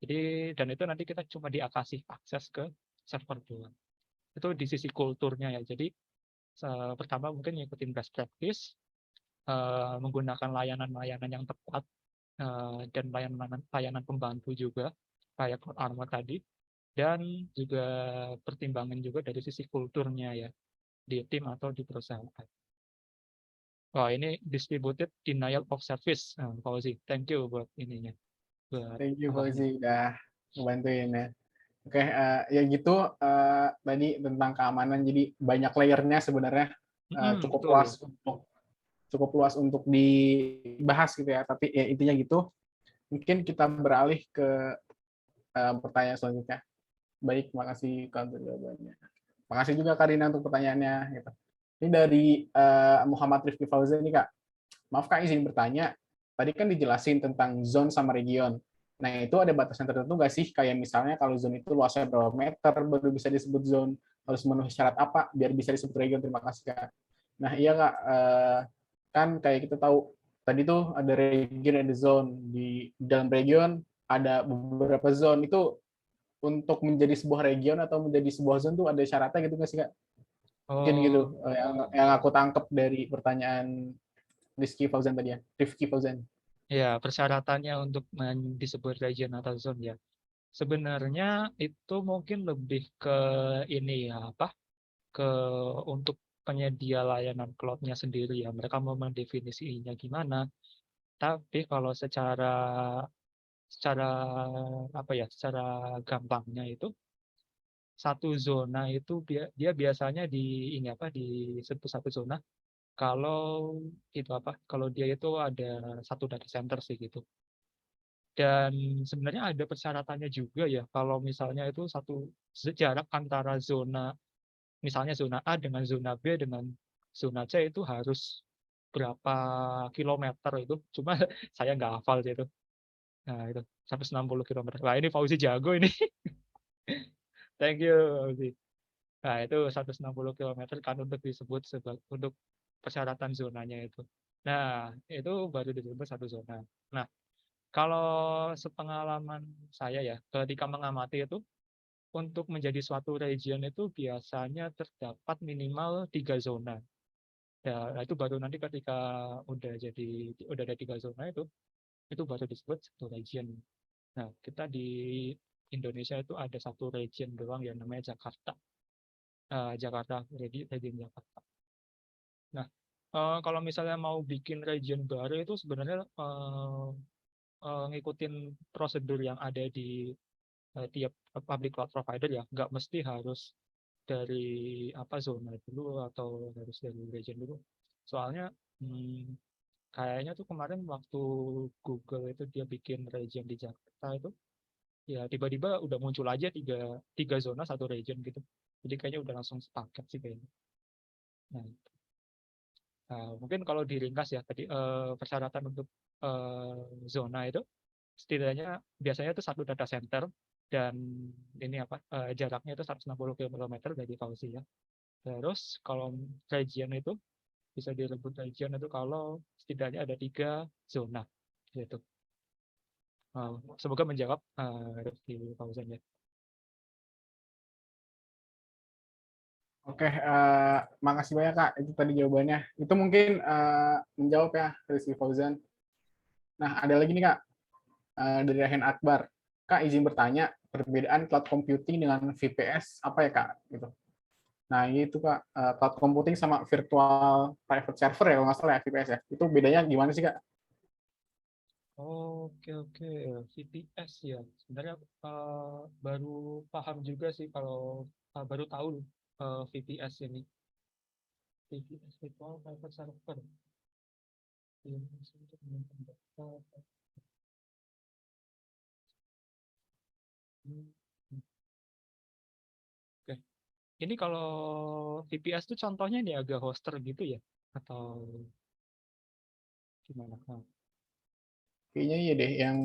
Speaker 4: Jadi dan itu nanti kita cuma dikasih akses ke server doang. Itu di sisi kulturnya ya. Jadi pertama mungkin ngikutin best practice, menggunakan layanan-layanan yang tepat dan layanan pembantu juga kayak Cloud Armor tadi, dan juga pertimbangan juga dari sisi kulturnya ya di tim atau di perusahaan. Wah ini distributed denial of service, Fauzi, thank you buat ininya, buat
Speaker 3: Thank you
Speaker 4: apanya.
Speaker 3: Fauzi udah ngebantuin ya. Oke, ya gitu tadi tentang keamanan. Jadi banyak layernya sebenarnya, cukup
Speaker 4: Betul.
Speaker 3: luas untuk dibahas gitu ya. Tapi ya intinya gitu. Mungkin kita beralih ke pertanyaan selanjutnya. Baik, makasih Kak untuk jawabannya. Makasih juga Karina untuk pertanyaannya. Gitu. Ini dari Muhammad Rifki Fauzan nih Kak. Maaf Kak, izin bertanya. Tadi kan dijelasin tentang zone sama region. Nah, itu ada batasan tertentu nggak sih? Kayak misalnya kalau zone itu luasnya berapa meter baru bisa disebut zone, harus memenuhi syarat apa biar bisa disebut region. Terima kasih Kak. Nah, iya Kak, kan kayak kita tahu tadi tuh ada region, ada zone. Di dalam region ada beberapa zone. Itu untuk menjadi sebuah region atau menjadi sebuah zone tuh ada syaratnya gitu nggak sih Kak? Mungkin gitu
Speaker 4: Oh
Speaker 3: yang aku tangkap dari pertanyaan Rifki Fauzan.
Speaker 4: ya, persyaratannya untuk disebut region atau zone ya. Sebenarnya itu mungkin lebih ke ini ya ke untuk penyedia layanan cloud-nya sendiri ya. Mereka mau mendefinisinya gimana. Tapi kalau secara secara secara gampangnya itu satu zona itu dia biasanya disebut satu zona kalau kalau dia itu ada satu data center sih gitu. Dan sebenarnya ada persyaratannya juga ya kalau misalnya itu satu jarak antara zona, misalnya zona A dengan zona B dengan zona C itu harus berapa kilometer itu. Cuma saya nggak hafal sih itu. Nah itu 160 kilometer. Wah ini Fauzi jago ini. Thank you Fauzi. Nah itu 160 kilometer kan untuk disebut untuk persyaratan zonanya itu. Nah itu baru disebut satu zona. Nah kalau sepengalaman saya ya, ketika mengamati itu, untuk menjadi suatu region itu biasanya terdapat minimal 3 zona. Ya, nah itu baru nanti ketika udah ada 3 zona itu, itu baru disebut satu region. Nah, kita di Indonesia itu ada satu region doang yang namanya Jakarta. Jakarta, region Jakarta. Nah, kalau misalnya mau bikin region baru itu sebenarnya ngikutin prosedur yang ada di tiap public cloud provider ya, nggak mesti harus dari zona dulu atau harus dari region dulu. Soalnya kayaknya tuh kemarin waktu Google itu dia bikin region di Jakarta itu, ya tiba-tiba udah muncul aja tiga zona satu region gitu. Jadi kayaknya udah langsung sepaket sih kayaknya. Nah, mungkin kalau diringkas ya tadi persyaratan untuk zona itu setidaknya biasanya itu satu data center dan ini jaraknya itu 160 km dari Fauzi ya. Terus kalau region itu bisa direbut region itu kalau setidaknya ada 3 zona gitu. Semoga menjawab Rifki Fauzan ya.
Speaker 3: Oke, makasih banyak Kak. Itu tadi jawabannya. Itu mungkin menjawab ya Rizky Fauzan. Nah, ada lagi nih Kak, dari Rahen Akbar. Kak, izin bertanya, perbedaan cloud computing dengan VPS apa ya Kak? Gitu. Nah, itu Kak, cloud computing sama virtual private server ya, kalau nggak salah ya, VPS ya. Itu bedanya gimana sih Kak?
Speaker 4: Oke, VPS ya. Sebenarnya baru paham juga sih kalau baru tahu VPS ini. VPS Virtual Private Server. Oke. Ini kalau VPS itu contohnya ini agak hoster gitu ya? Atau gimana?
Speaker 3: Kayaknya iya deh, yang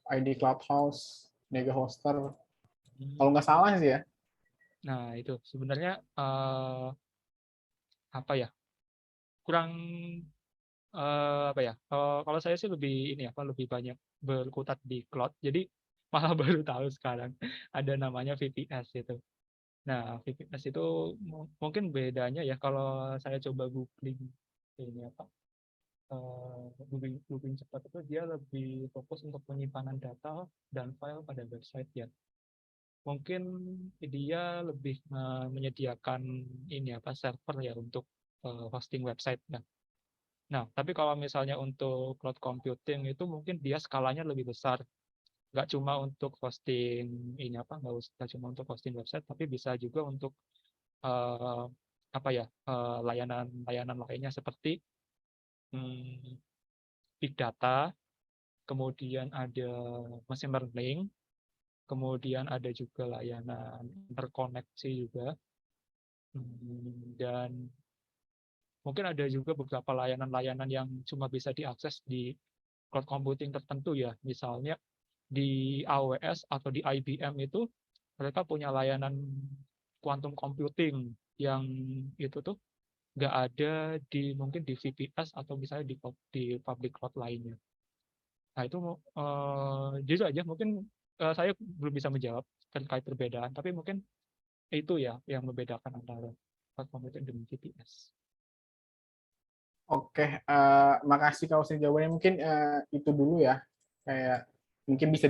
Speaker 3: ID Cloudhouse, Mega Hoster. Kalau nggak salah sih ya.
Speaker 4: Nah, itu sebenarnya apa ya? Kurang kalau saya sih lebih ini lebih banyak berkutat di cloud. Jadi malah baru tahu sekarang ada namanya VPS itu. Nah, VPS itu mungkin bedanya ya kalau saya coba googling ini googling cepat itu dia lebih fokus untuk penyimpanan data dan file pada website ya. Mungkin dia lebih menyediakan ini server ya untuk hosting website ya. Nah, tapi kalau misalnya untuk cloud computing itu mungkin dia skalanya lebih besar. Nggak cuma untuk hosting nggak cuma untuk hosting website, tapi bisa juga untuk uh, layanan lainnya seperti big data, kemudian ada machine learning, kemudian ada juga layanan interkoneksi juga, dan mungkin ada juga beberapa layanan-layanan yang cuma bisa diakses di cloud computing tertentu ya. Misalnya di AWS atau di IBM itu mereka punya layanan quantum computing yang itu tuh nggak ada mungkin di VPS atau misalnya di public cloud lainnya. Nah itu jujur aja mungkin saya belum bisa menjawab terkait perbedaan, tapi mungkin itu ya yang membedakan antara cloud computing dengan VPS.
Speaker 3: Oke, makasih Kak Husni jawabannya. Mungkin itu dulu ya. Kayak mungkin bisa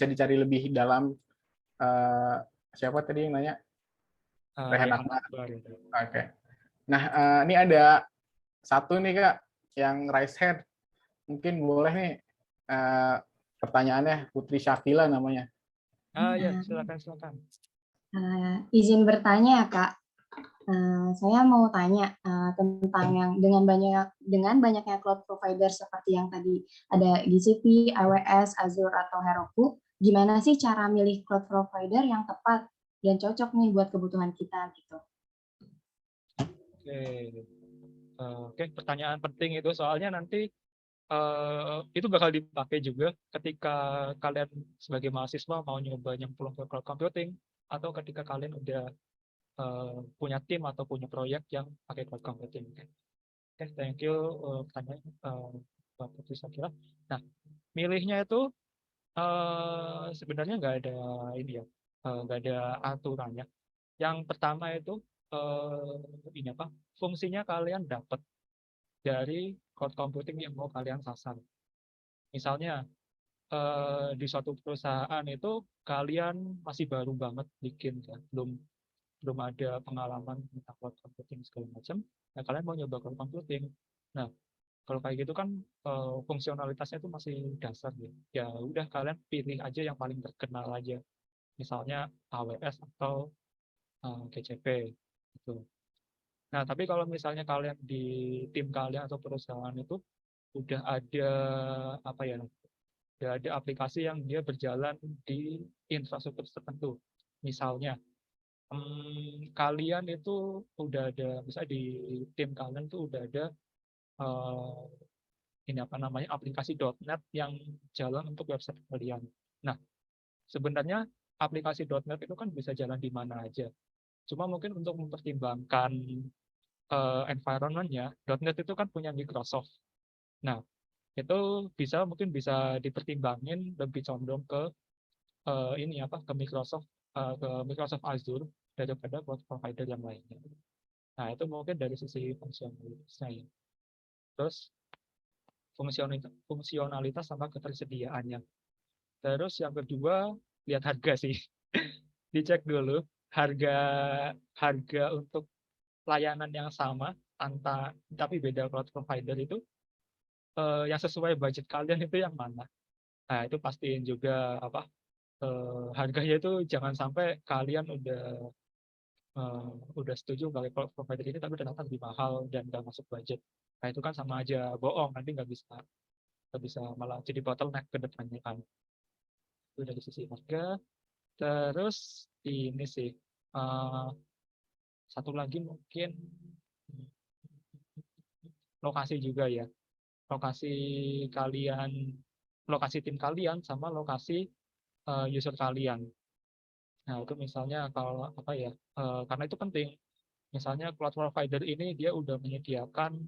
Speaker 3: dicari lebih dalam. Siapa tadi yang nanya? Rehan Akbar. Oke. Nah, ini ada satu nih Kak yang raise hand. Mungkin boleh nih pertanyaannya, Putri Syakila namanya.
Speaker 4: Ya, silakan.
Speaker 5: Izin bertanya ya Kak. Saya mau tanya tentang yang dengan banyaknya cloud provider seperti yang tadi ada GCP, AWS, Azure atau Heroku, gimana sih cara milih cloud provider yang tepat dan cocok nih buat kebutuhan kita gitu?
Speaker 4: Oke, pertanyaan penting itu soalnya nanti itu bakal dipakai juga ketika kalian sebagai mahasiswa mau nyoba nyemplung ke cloud computing atau ketika kalian udah punya tim atau punya proyek yang pakai cloud computing. Oke, thank you pertanyaan Mbak Putri Sakira. Nah, milihnya itu sebenarnya nggak ada nggak ada aturannya. Yang pertama itu fungsinya kalian dapat dari cloud computing yang mau kalian sasar. Misalnya di suatu perusahaan itu kalian masih baru banget bikin kan, belum ada pengalaman tentang cloud computing segala macam. Nah, kalian mau nyoba cloud computing. Nah, kalau kayak gitu kan fungsionalitasnya itu masih dasar ya. Ya udah kalian pilih aja yang paling terkenal aja. Misalnya AWS atau GCP gitu. Nah, tapi kalau misalnya kalian di tim kalian atau perusahaan itu udah ada apa ya? Udah ada aplikasi yang dia berjalan di infrastruktur tertentu. Misalnya kalian itu udah ada, misalnya di tim kalian tuh udah ada ini apa namanya aplikasi .NET yang jalan untuk website kalian. Nah, sebenarnya aplikasi .NET itu kan bisa jalan di mana aja. Cuma mungkin untuk mempertimbangkan environment-nya, .NET itu kan punya Microsoft. Nah, itu mungkin bisa dipertimbangin lebih condong ke ini apa ke Microsoft Azure daripada cloud provider yang lainnya. Nah, itu mungkin dari sisi fungsionalitasnya ya. Terus fungsionalitas sama ketersediaannya. Terus yang kedua, lihat harga sih. Dicek dulu harga untuk layanan yang sama tapi beda cloud provider itu yang sesuai budget kalian itu yang mana. Nah, itu pastiin juga apa harganya itu jangan sampai kalian udah setuju pakai cloud provider ini tapi ternyata lebih mahal dan nggak masuk budget. Nah, itu kan sama aja bohong, nanti nggak bisa malah jadi bottleneck ke depannya kan. Itu dari sisi harga. Terus ini sih satu lagi mungkin lokasi juga ya. Lokasi tim kalian sama lokasi user kalian. Nah, itu misalnya kalau apa ya, karena itu penting. Misalnya cloud provider ini dia udah menyediakan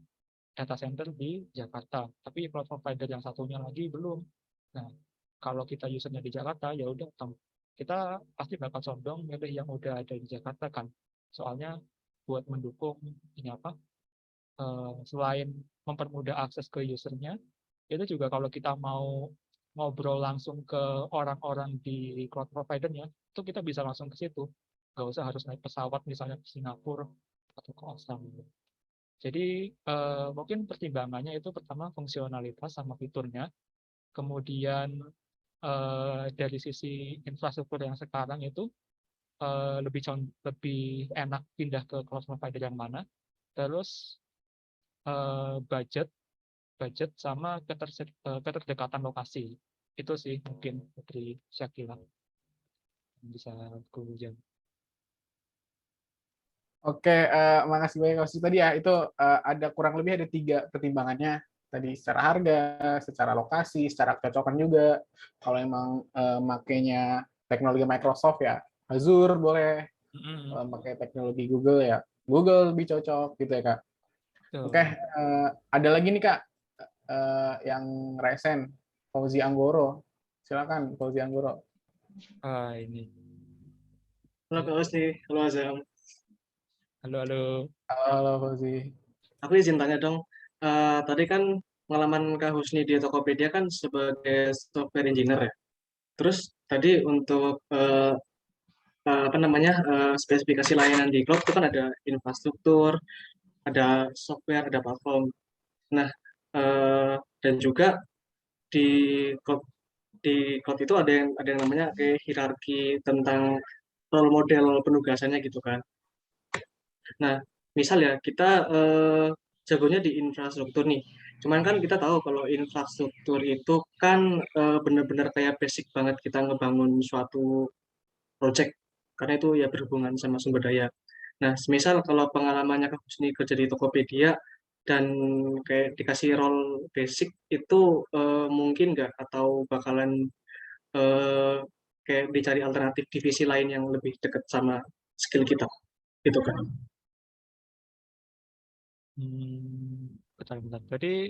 Speaker 4: data center di Jakarta, tapi cloud provider yang satunya lagi belum. Nah, kalau kita usernya di Jakarta, ya udah kita pasti bakal condong milih yang udah ada di Jakarta kan. Soalnya buat mendukung ini apa, selain mempermudah akses ke usernya, itu juga kalau kita mau ngobrol langsung ke orang-orang di cloud provider-nya, itu kita bisa langsung ke situ. Nggak usah harus naik pesawat misalnya ke Singapura atau ke Osaka. Jadi mungkin pertimbangannya itu pertama fungsionalitas sama fiturnya, kemudian dari sisi infrastruktur yang sekarang itu lebih enak pindah ke cloud provider yang mana, terus budget sama keterdekatan lokasi. Itu sih mungkin dari Syakila bisa aku jawab.
Speaker 3: Oke, makasih banyak Mas. Tadi ya itu ada kurang lebih ada 3 pertimbangannya tadi, secara harga, secara lokasi, secara kecocokan juga. Kalau emang makainya teknologi Microsoft ya Azure boleh, kalau pakai teknologi Google ya Google lebih cocok gitu ya Kak. Oke, ada lagi nih Kak yang resen, Fauzi Anggoro. Silakan Fauzi Anggoro.
Speaker 4: Ini.
Speaker 6: Halo Kak Husni, halo Azam.
Speaker 4: Halo.
Speaker 3: Halo Fauzi.
Speaker 6: Aku izin tanya dong, tadi kan pengalaman Kak Husni di Tokopedia kan sebagai software engineer ya. Terus tadi untuk spesifikasi layanan di cloud itu kan ada infrastruktur, ada software, ada platform. Nah, dan juga di cloud itu ada yang namanya kayak hierarki tentang role model penugasannya gitu kan. Nah, misal ya kita jagonya di infrastruktur nih. Cuman kan kita tahu kalau infrastruktur itu kan benar-benar kayak basic banget kita ngebangun suatu project karena itu ya berhubungan sama sumber daya. Nah, semisal kalau pengalamannya Kak Husni kerja di Tokopedia dan kayak dikasih role basic itu mungkin nggak atau bakalan kayak dicari alternatif divisi lain yang lebih dekat sama skill kita, gitu kan?
Speaker 4: Bentar. Jadi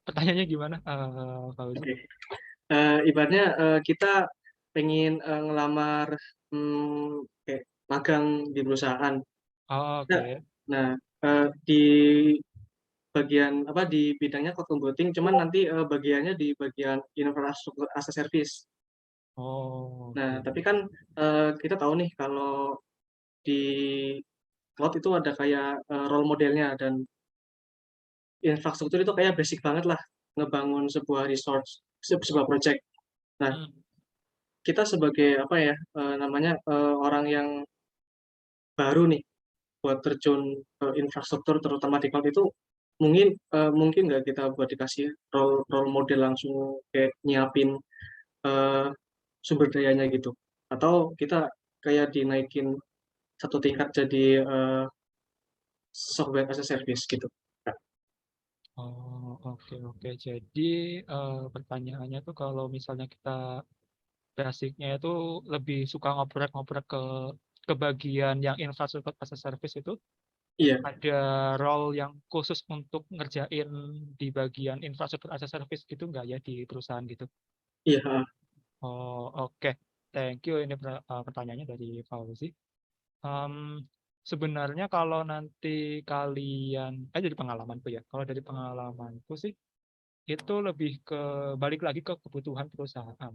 Speaker 4: pertanyaannya gimana, Pak Uzi?
Speaker 6: Oke. Ibaratnya kita pengen ngelamar kayak magang di perusahaan.
Speaker 4: Oh, oke.
Speaker 6: Nah, di bagian apa di bidangnya cloud computing, cuman nanti bagiannya di bagian infrastruktur as a service.
Speaker 4: Oh,
Speaker 6: Nah,
Speaker 4: oke.
Speaker 6: tapi kan kita tahu nih kalau di cloud itu ada kayak role modelnya, dan infrastruktur itu kayak basic banget lah ngebangun sebuah resource, sebuah project. Nah,
Speaker 4: Hmm.
Speaker 6: kita sebagai apa ya namanya orang yang baru nih buat terjun ke infrastruktur terutama di cloud itu mungkin nggak kita buat dikasih role model langsung kayak nyiapin eh, sumber dayanya gitu, atau kita kayak dinaikin satu tingkat jadi software as a service gitu.
Speaker 4: Oh, oke, oke. Jadi pertanyaannya tuh kalau misalnya kita basicnya itu lebih suka ngoprek-ngoprek ke bagian yang infrastruktur as a service itu,
Speaker 6: Iya,
Speaker 4: ada role yang khusus untuk ngerjain di bagian infrastruktur as a service gitu nggak ya di perusahaan gitu?
Speaker 6: iya,
Speaker 4: Oh, oke. Thank you. Ini pertanyaannya dari Fauzi. Sebenarnya kalau nanti kalian, dari pengalamanku ya, kalau dari pengalamanku sih, itu lebih ke balik lagi ke kebutuhan perusahaan.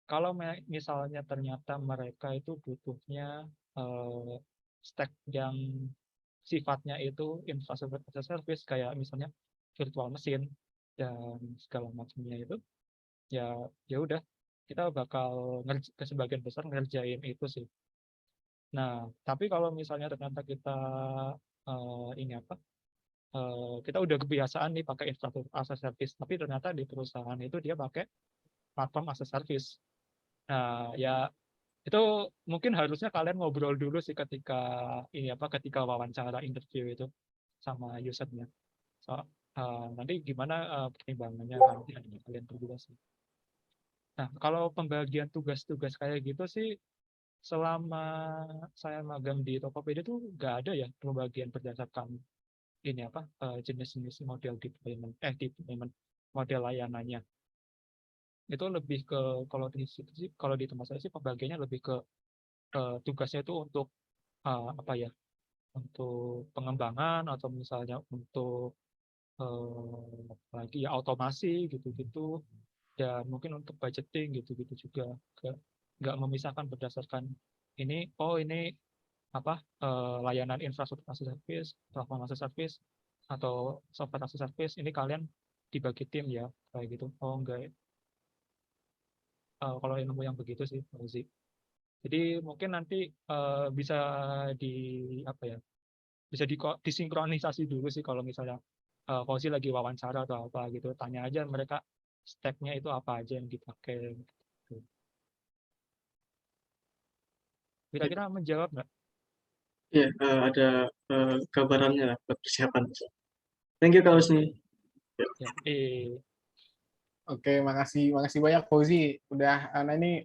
Speaker 4: Kalau misalnya ternyata mereka itu butuhnya eh, stack yang sifatnya itu infrastruktur as a service, kayak misalnya virtual machine dan segala macamnya itu, ya ya udah, kita bakal ke sebagian besar ngerjain itu sih. Nah, tapi kalau misalnya ternyata kita ini apa? Kita udah kebiasaan nih pakai infrastruktur as a service, tapi ternyata di perusahaan itu dia pakai platform as a service. Nah, ya itu mungkin harusnya kalian ngobrol dulu sih ketika ini apa, ketika wawancara interview itu sama usernya. So, nanti gimana pertimbangannya nanti ada kalian berdua sih. Nah, kalau pembagian tugas-tugas kayak gitu sih, selama saya magang di Tokopedia itu nggak ada ya pembagian berdasarkan ini apa jenis-jenis model deployment model layanannya. Itu lebih ke, kalau di situ sih, kalau di tempat saya sih pembagiannya lebih ke tugasnya itu untuk apa ya, untuk pengembangan atau misalnya untuk lagi ya automasi gitu-gitu, dan mungkin untuk budgeting gitu-gitu juga. Nggak memisahkan berdasarkan ini apa layanan infrastruktur as a service, platform as a service, atau software as a service, ini kalian dibagi tim ya kayak gitu. Oh enggak, kalau ilmu yang begitu sih Fauzi. Jadi mungkin nanti bisa di apa ya, bisa disinkronisasi dulu sih kalau misalnya Fauzi lagi wawancara atau apa gitu, tanya aja mereka stack-nya itu apa aja yang dipakai gitu. Kira-kira menjawab nggak?
Speaker 6: iya, ada gambarannya lah buat persiapan. Thank you Kak Husni.
Speaker 4: Ya,
Speaker 3: Oke, makasih makasih banyak Fauzi. Udah, ini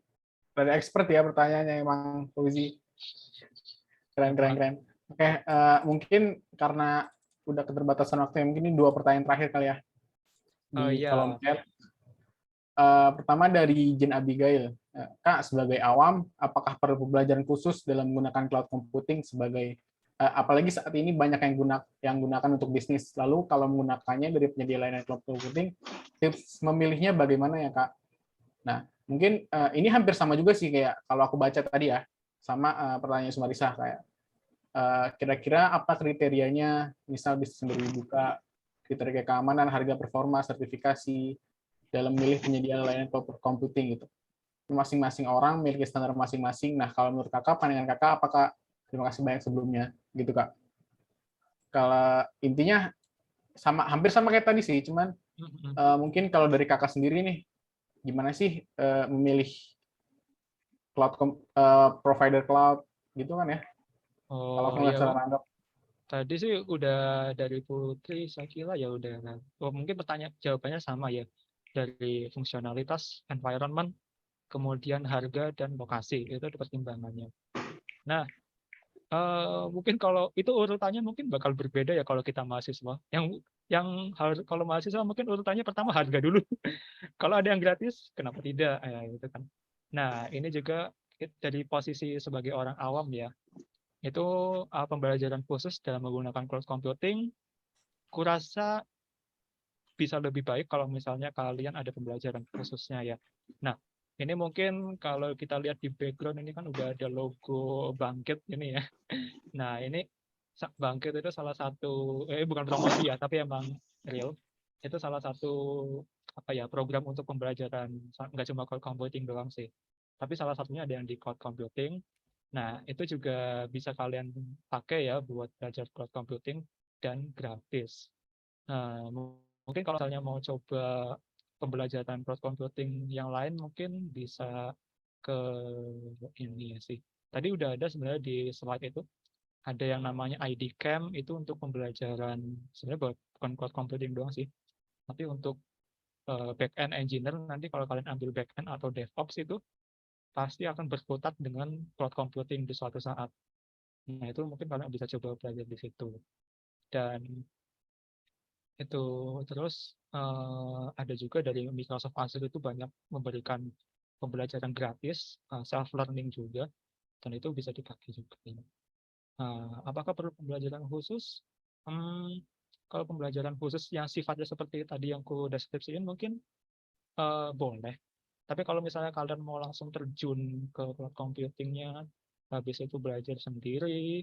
Speaker 3: ada expert ya pertanyaannya emang Fauzi. Keren, keren,
Speaker 4: Pak.
Speaker 3: keren. Oke, mungkin karena udah keterbatasan waktu, mungkin ini 2 pertanyaan terakhir kali ya
Speaker 4: Oh
Speaker 3: di kolom
Speaker 4: iya.
Speaker 3: chat. Pertama dari Jen Abigail. Kak, sebagai awam, apakah perlu pembelajaran khusus dalam menggunakan cloud computing sebagai apalagi saat ini banyak yang gunakan untuk bisnis. Lalu kalau menggunakannya dari penyedia layanan cloud computing, tips memilihnya bagaimana ya Kak? Nah, mungkin ini hampir sama juga sih kayak kalau aku baca tadi ya, sama pertanyaan Sumarisa kayak kira-kira apa kriterianya, misal bisnis sendiri buka, kriteria keamanan, harga, performa, sertifikasi dalam memilih penyedia layanan cloud computing gitu. Masing-masing orang memiliki standar masing-masing. Nah, kalau menurut Kakak, pandangan Kakak, apakah terima kasih banyak sebelumnya, gitu Kak. Kalau intinya hampir sama kayak tadi sih, cuman mungkin kalau dari Kakak sendiri nih, gimana sih memilih provider cloud gitu kan ya? Kalau
Speaker 4: Oh
Speaker 3: nggak
Speaker 4: iya,
Speaker 3: salah nangkep.
Speaker 4: tadi sih udah dari Putri, saya kira ya udah. Mungkin jawabannya sama ya, dari fungsionalitas, environment, kemudian harga dan lokasi, itu ada pertimbangannya. Nah, mungkin kalau itu urutannya mungkin bakal berbeda ya kalau kita mahasiswa. Yang harus, kalau mahasiswa mungkin urutannya pertama harga dulu. Kalau ada yang gratis, kenapa tidak? Gitu kan. Nah, ini juga dari posisi sebagai orang awam ya. itu pembelajaran khusus dalam menggunakan cloud computing, kurasa bisa lebih baik kalau misalnya kalian ada pembelajaran khususnya ya. Nah, ini mungkin kalau kita lihat di background ini kan udah ada logo Bangkit ini ya. Nah, ini Bangkit itu salah satu, bukan promosi ya, tapi emang real. Itu salah satu program untuk pembelajaran, nggak cuma cloud computing doang sih. Tapi salah satunya ada yang di cloud computing. Nah, itu juga bisa kalian pakai ya buat belajar cloud computing dan gratis. Nah, mungkin kalau misalnya mau coba pembelajaran cloud computing yang lain, mungkin bisa ke ini sih. Tadi udah ada sebenarnya di slide itu, ada yang namanya ID Camp, itu untuk pembelajaran, sebenarnya bukan cloud computing doang sih, tapi untuk back-end engineer, nanti kalau kalian ambil back-end atau DevOps itu, pasti akan berkutat dengan cloud computing di suatu saat. Nah, itu mungkin kalian bisa coba belajar di situ. Dan itu terus ada juga dari Microsoft Azure itu banyak memberikan pembelajaran gratis, self learning juga, dan itu bisa dipakai juga. Apakah perlu pembelajaran khusus? Kalau pembelajaran khusus yang sifatnya seperti tadi yang ku deskripsiin mungkin boleh. Tapi kalau misalnya kalian mau langsung terjun ke cloud computingnya, habis itu belajar sendiri,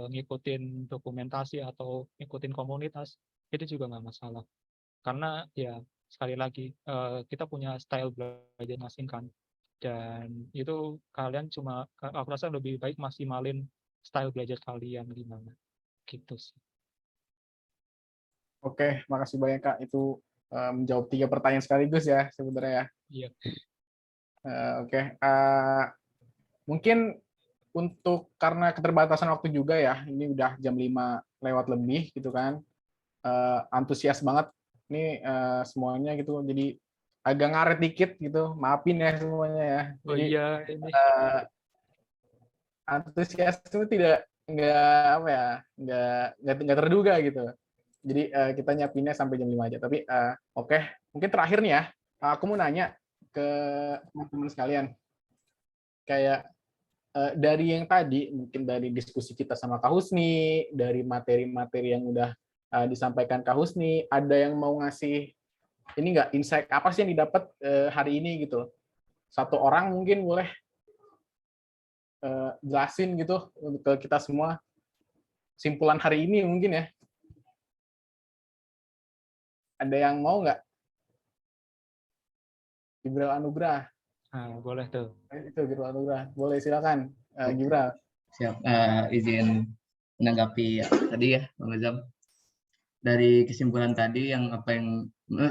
Speaker 4: ngikutin dokumentasi atau ngikutin komunitas, itu juga nggak masalah. Karena ya sekali lagi kita punya style belajar masing kan, dan itu kalian aku rasa lebih baik maksimalin style belajar kalian gimana gitu sih.
Speaker 3: Oke, makasih banyak Kak. Itu menjawab 3 pertanyaan sekaligus ya sebenarnya ya.
Speaker 4: Iya.
Speaker 3: Oke, mungkin untuk karena keterbatasan waktu juga ya, ini udah jam 5 lewat lebih gitu kan. Antusias banget nih semuanya gitu, jadi agak ngaret dikit gitu, maafin ya semuanya ya.
Speaker 4: Oh
Speaker 3: Jadi
Speaker 4: iya, ini
Speaker 3: antusias itu nggak terduga gitu. Jadi kita nyiapinnya sampai jam 5 aja. Tapi oke, mungkin terakhir nih ya, aku mau nanya ke teman-teman sekalian, kayak dari yang tadi, mungkin dari diskusi kita sama Kak Husni, dari materi-materi yang udah disampaikan Kak Husni, ada yang mau ngasih ini nggak, insight apa sih yang didapat hari ini gitu? Satu orang mungkin boleh jelasin gitu ke kita semua simpulan hari ini mungkin ya. Ada yang mau nggak? Gibral Anugrah.
Speaker 4: boleh tuh.
Speaker 3: Itu Gibral Anugrah. Boleh silakan, Gibral.
Speaker 7: Siap, izin menanggapi tadi ya, Bang Azam. Dari kesimpulan tadi yang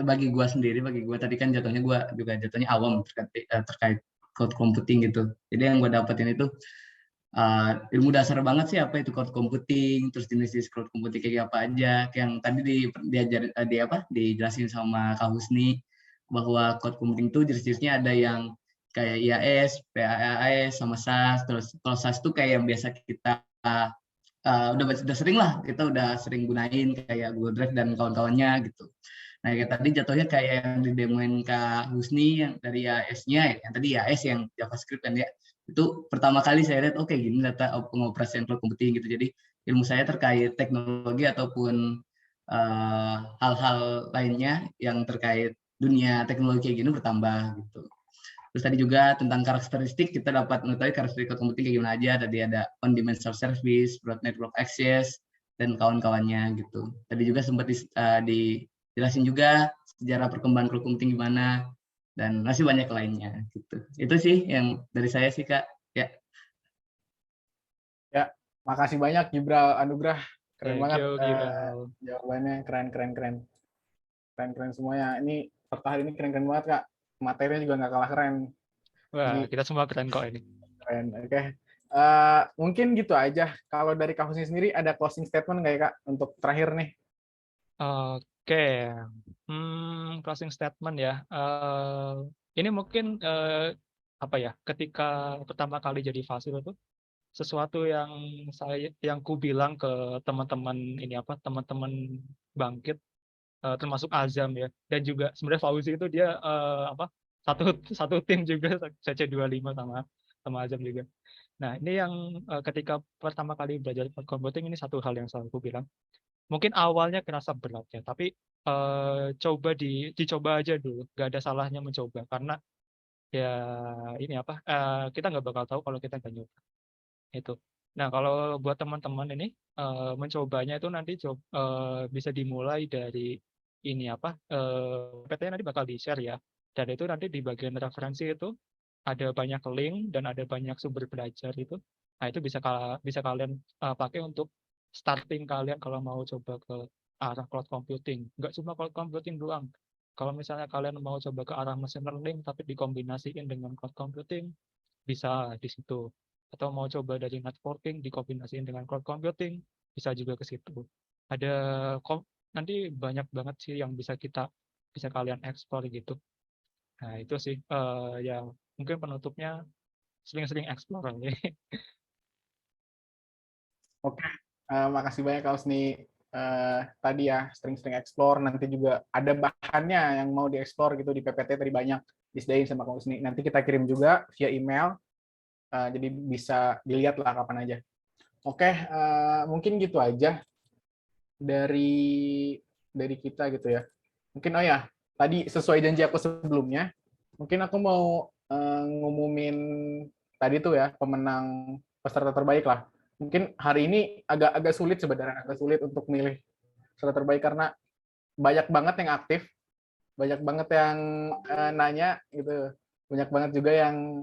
Speaker 7: bagi gue sendiri, bagi gue tadi kan jatuhnya gue juga jatuhnya awam terkait cloud computing gitu. Jadi yang gue dapetin itu ilmu dasar banget sih, apa itu cloud computing, terus jenis cloud computing kayak apa aja. Yang tadi dijelasin sama Kak Husni, bahwa cloud computing itu jenis-jenisnya ada yang kayak IaaS, PaaS, sama SaaS. Terus kalau SaaS itu kayak yang biasa kita udah sering lah, kita udah sering gunain kayak Google Drive dan kawan-kawannya gitu. Nah, kayak tadi jatuhnya kayak yang didemoin Kak Husni yang dari IaaS-nya, yang tadi IaaS yang JavaScript kan ya. Itu pertama kali saya lihat, oke, gini data pengoperasian cloud computing gitu. Jadi ilmu saya terkait teknologi ataupun hal-hal lainnya yang terkait dunia teknologi kayak gini bertambah gitu. Terus tadi juga tentang karakteristik, kita dapat mengetahui karakteristik cloud computing kayak gimana aja. Tadi ada on-demand self-service, broad network access, dan kawan-kawannya gitu. Tadi juga sempat dijelasin juga sejarah perkembangan cloud computing gimana, dan masih banyak lainnya gitu. Itu sih yang dari saya sih, Kak. Ya.
Speaker 3: Ya, makasih banyak Gibral Anugrah. Keren banget jawabannya, keren semuanya. Ini hari ini keren banget Kak. Materinya juga nggak kalah keren.
Speaker 4: Wah, kita semua keren kok ini.
Speaker 3: Keren, oke. Mungkin gitu aja. Kalau dari Kak Husni sendiri ada closing statement nggak ya Kak untuk terakhir nih?
Speaker 4: Oke, closing statement ya. Ini mungkin ketika pertama kali jadi Fasil itu sesuatu yang ku bilang ke teman-teman teman-teman Bangkit, termasuk Azam ya, dan juga sebenarnya Fauzi itu dia satu tim juga CC25 sama Azam juga. Nah, ini yang ketika pertama kali belajar cloud computing ini satu hal yang selalu aku bilang. Mungkin awalnya kerasa berat ya, tapi dicoba aja dulu. Nggak ada salahnya mencoba karena ya ini apa? Kita nggak bakal tahu kalau kita nggak nyoba. Itu. Nah, kalau buat teman-teman ini mencobanya itu nanti bisa dimulai dari ini apa? PT nanti bakal di-share ya. Dan itu nanti di bagian referensi itu ada banyak link dan ada banyak sumber belajar itu. Nah, itu bisa kalian pakai untuk starting kalian kalau mau coba ke arah cloud computing. Nggak cuma cloud computing doang. Kalau misalnya kalian mau coba ke arah machine learning tapi dikombinasiin dengan cloud computing, bisa di situ. Atau mau coba dari networking dikombinasiin dengan cloud computing, bisa juga ke situ. Ada nanti banyak banget sih yang bisa kalian eksplor gitu. Nah, itu sih yang mungkin penutupnya sering-sering eksplor aja.
Speaker 3: Oke, makasih banyak Kak Usni. Tadi ya sering-sering explore, nanti juga ada bahannya yang mau dieksplor gitu di PPT tadi banyak disediain sama Kak Usni. Nanti kita kirim juga via email, jadi bisa dilihat lah kapan aja. Oke, mungkin gitu aja dari kita gitu ya. Mungkin oh ya, tadi sesuai janji aku sebelumnya, mungkin aku mau ngumumin tadi tuh ya pemenang peserta terbaik lah. Mungkin hari ini agak sulit sebenarnya, agak sulit untuk milih peserta terbaik karena banyak banget yang aktif, banyak banget yang nanya gitu, banyak banget juga yang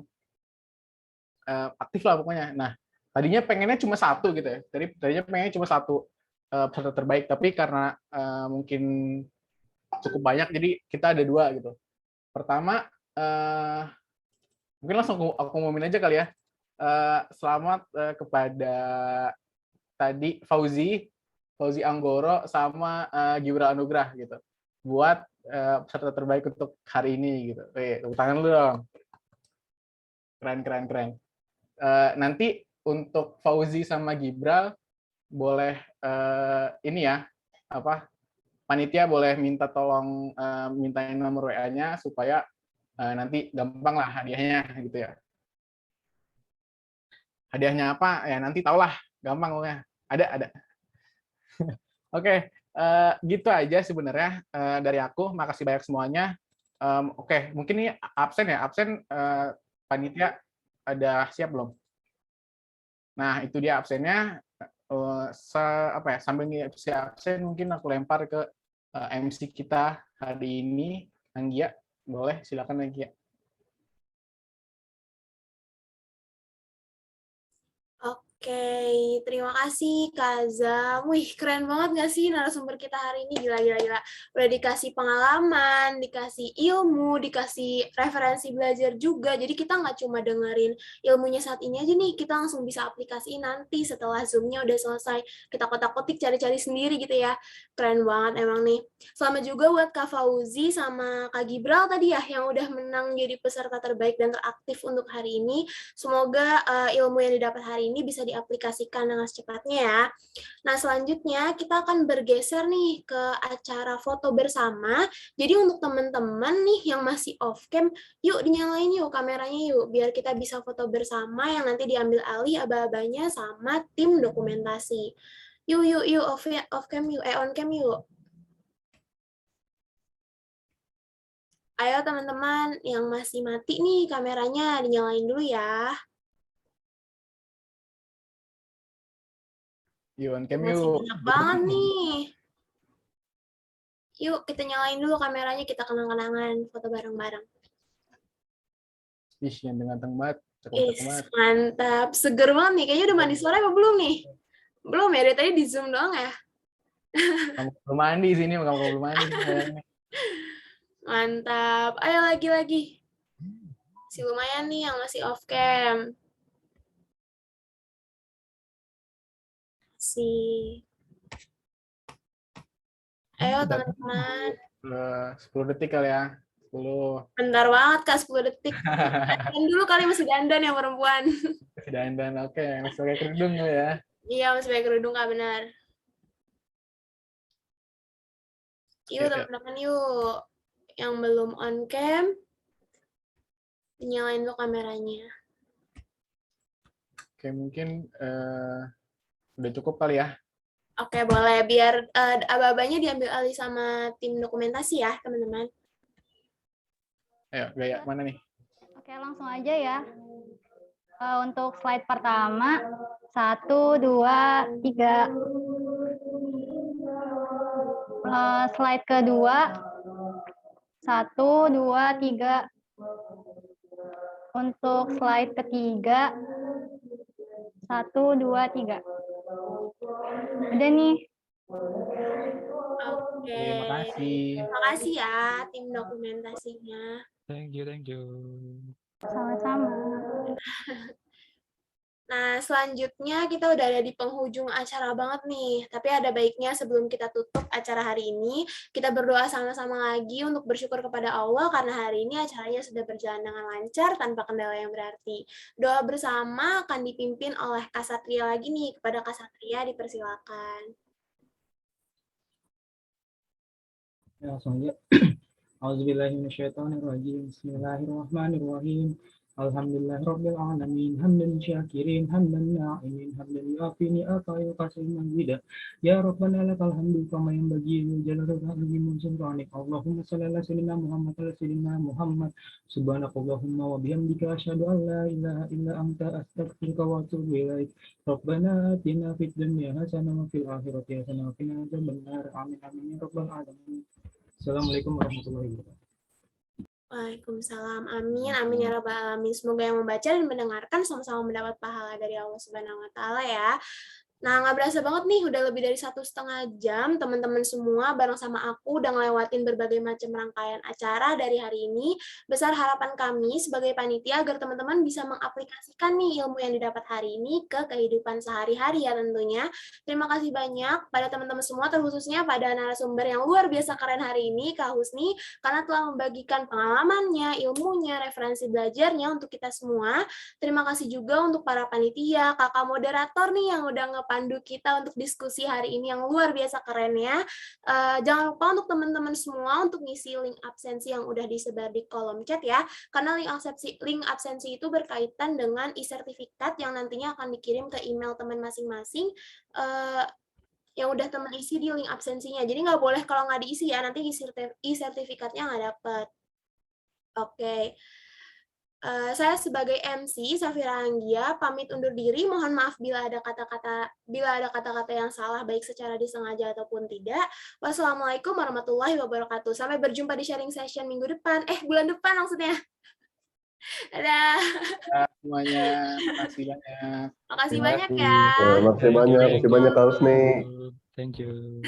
Speaker 3: aktif lah pokoknya. Nah, tadinya pengennya cuma satu gitu ya. Tadinya pengennya cuma satu peserta terbaik, tapi karena mungkin cukup banyak, jadi kita ada dua gitu. Pertama, mungkin langsung aku ngomongin aja kali ya. Selamat kepada tadi Fauzi Anggoro sama Gibran Anugrah gitu. Buat peserta terbaik untuk hari ini gitu. Tepuk tangan lu dong. Keren. Nanti untuk Fauzi sama Gibran boleh ini ya, apa? Panitia boleh minta tolong mintain nomor WA-nya supaya nanti gampang lah hadiahnya gitu ya. Hadiahnya apa? Ya nanti tahulah, gampang pokoknya. Ada. Oke, gitu aja sebenarnya dari aku. Makasih banyak semuanya. Oke, mungkin ini absen ya. Absen panitia ada siap belum? Nah, itu dia absennya. Sambil ngisi absen mungkin aku lempar ke MC kita hari ini, Anggia. Boleh, silakan Anggia.
Speaker 1: Oke, terima kasih Kak Zam. Wih, keren banget nggak sih narasumber kita hari ini? Gila. Udah dikasih pengalaman, dikasih ilmu, dikasih referensi belajar juga. Jadi kita nggak cuma dengerin ilmunya saat ini aja nih, kita langsung bisa aplikasiin nanti setelah Zoom-nya udah selesai. Kita kotak-kotik, cari-cari sendiri gitu ya. Keren banget emang nih. Selamat juga buat Kak Fauzi sama Kak Gibral tadi ya, yang udah menang jadi peserta terbaik dan teraktif untuk hari ini. Semoga ilmu yang didapat hari ini bisa diaplikasikan dengan secepatnya ya. Nah, selanjutnya kita akan bergeser nih ke acara foto bersama. Jadi untuk teman-teman nih yang masih off cam, yuk dinyalain yuk kameranya yuk, biar kita bisa foto bersama yang nanti diambil alih aba-abanya sama tim dokumentasi. Yuk off cam yuk, on cam yuk. Ayo teman-teman yang masih mati nih kameranya dinyalain dulu ya.
Speaker 3: Yuk, cam
Speaker 1: Masih
Speaker 3: yuk.
Speaker 1: banyak banget nih. Yuk, kita nyalain dulu kameranya, kita kenang-kenangan foto bareng-bareng.
Speaker 3: Ih, yang ganteng banget.
Speaker 1: Mantap. Seger banget nih. Kayaknya udah mandi sore apa belum nih? Belum ya, dari tadi di Zoom doang ya?
Speaker 3: Kamu belum mandi sini, kamu belum mandi.
Speaker 1: Mantap. Ayo lagi. Si lumayan nih yang masih off cam. Ayo teman-teman.
Speaker 3: 10 detik kali ya. 10.
Speaker 1: Bentar banget Kak, 10 detik. Dan dulu kali masih dandan yang perempuan.
Speaker 3: Masih dandan, oke. Masih pakai kerudung ya.
Speaker 1: Iya, masih pakai kerudung Kak, benar. Yuk teman-teman yuk. Yang belum on cam, nyalain dulu kameranya.
Speaker 3: Oke, mungkin udah cukup kali ya.
Speaker 1: Oke, boleh. Biar aba-abanya diambil alih sama tim dokumentasi ya, teman-teman.
Speaker 3: Ayo, Gaya, mana nih?
Speaker 8: Oke, langsung aja ya. Untuk slide pertama, 1, 2, 3. Slide kedua, 1, 2, 3. Untuk slide ketiga, 1, 2, 3. Udah nih.
Speaker 1: Oke.
Speaker 3: Terima kasih.
Speaker 1: Terima kasih ya tim dokumentasinya.
Speaker 4: Thank you, thank you.
Speaker 8: Sama-sama.
Speaker 1: Nah, selanjutnya kita udah ada di penghujung acara banget nih. Tapi ada baiknya sebelum kita tutup acara hari ini, kita berdoa sama-sama lagi untuk bersyukur kepada Allah karena hari ini acaranya sudah berjalan dengan lancar tanpa kendala yang berarti. Doa bersama akan dipimpin oleh Kak Satria lagi nih. Kepada Kak Satria dipersilakan.
Speaker 2: Ya, langsung aja. Auzubillahiminasyaitonirrajim. Bismillahirrahmanirrahim. Alhamdulillahirabbil alamin. Hamdan syakirin, hamdan na'imin, hamdan yuafi ni'ata yuqasim mazida. Ya Rabbana lakal hamdu kama yanbaghi li jalali wajhika wa sultanik. Allahumma shalli ala sayyidina Muhammad wa ala sayyidina Muhammad. Subhanakallahumma wa bihamdika asyhadu an la ilaha illa anta astaghfiruka wa atubu ilaik. Rabbana atina fid dunya hasanah wa fil akhirati hasanah wa qina adzabannar. Amin amin ya rabbal alamin. Assalamualaikum warahmatullahi wabarakatuh.
Speaker 1: Waalaikumsalam. Amin. Amin ya rabbal alamin. Semoga yang membaca dan mendengarkan sama-sama mendapat pahala dari Allah Subhanahu wa taala ya. Nah, nggak berasa banget nih, udah lebih dari 1,5 jam teman-teman semua bareng sama aku udah ngelewatin berbagai macam rangkaian acara dari hari ini. Besar harapan kami sebagai panitia agar teman-teman bisa mengaplikasikan nih ilmu yang didapat hari ini ke kehidupan sehari-hari ya tentunya. Terima kasih banyak pada teman-teman semua, terkhususnya pada narasumber yang luar biasa keren hari ini, Kak Husni, karena telah membagikan pengalamannya, ilmunya, referensi belajarnya untuk kita semua. Terima kasih juga untuk para panitia, kakak moderator nih yang udah ngepandu kita untuk diskusi hari ini yang luar biasa keren ya. Jangan lupa untuk teman-teman semua untuk ngisi link absensi yang udah disebar di kolom chat ya, karena link absensi itu berkaitan dengan e-sertifikat yang nantinya akan dikirim ke email teman masing-masing yang udah teman isi di link absensinya. Jadi nggak boleh kalau nggak diisi ya, nanti e-sertifikatnya nggak dapet. Oke. Saya sebagai MC Safira Anggia pamit undur diri. Mohon maaf bila ada kata-kata yang salah baik secara disengaja ataupun tidak. Wassalamualaikum warahmatullahi wabarakatuh. Sampai berjumpa di sharing session minggu depan. Bulan depan maksudnya. Dadah.
Speaker 3: Semuanya, makasih banyak.
Speaker 1: Makasih
Speaker 3: Terima
Speaker 1: banyak
Speaker 3: kasih.
Speaker 1: ya.
Speaker 9: Makasih banyak Kak Husni.
Speaker 4: Thank you.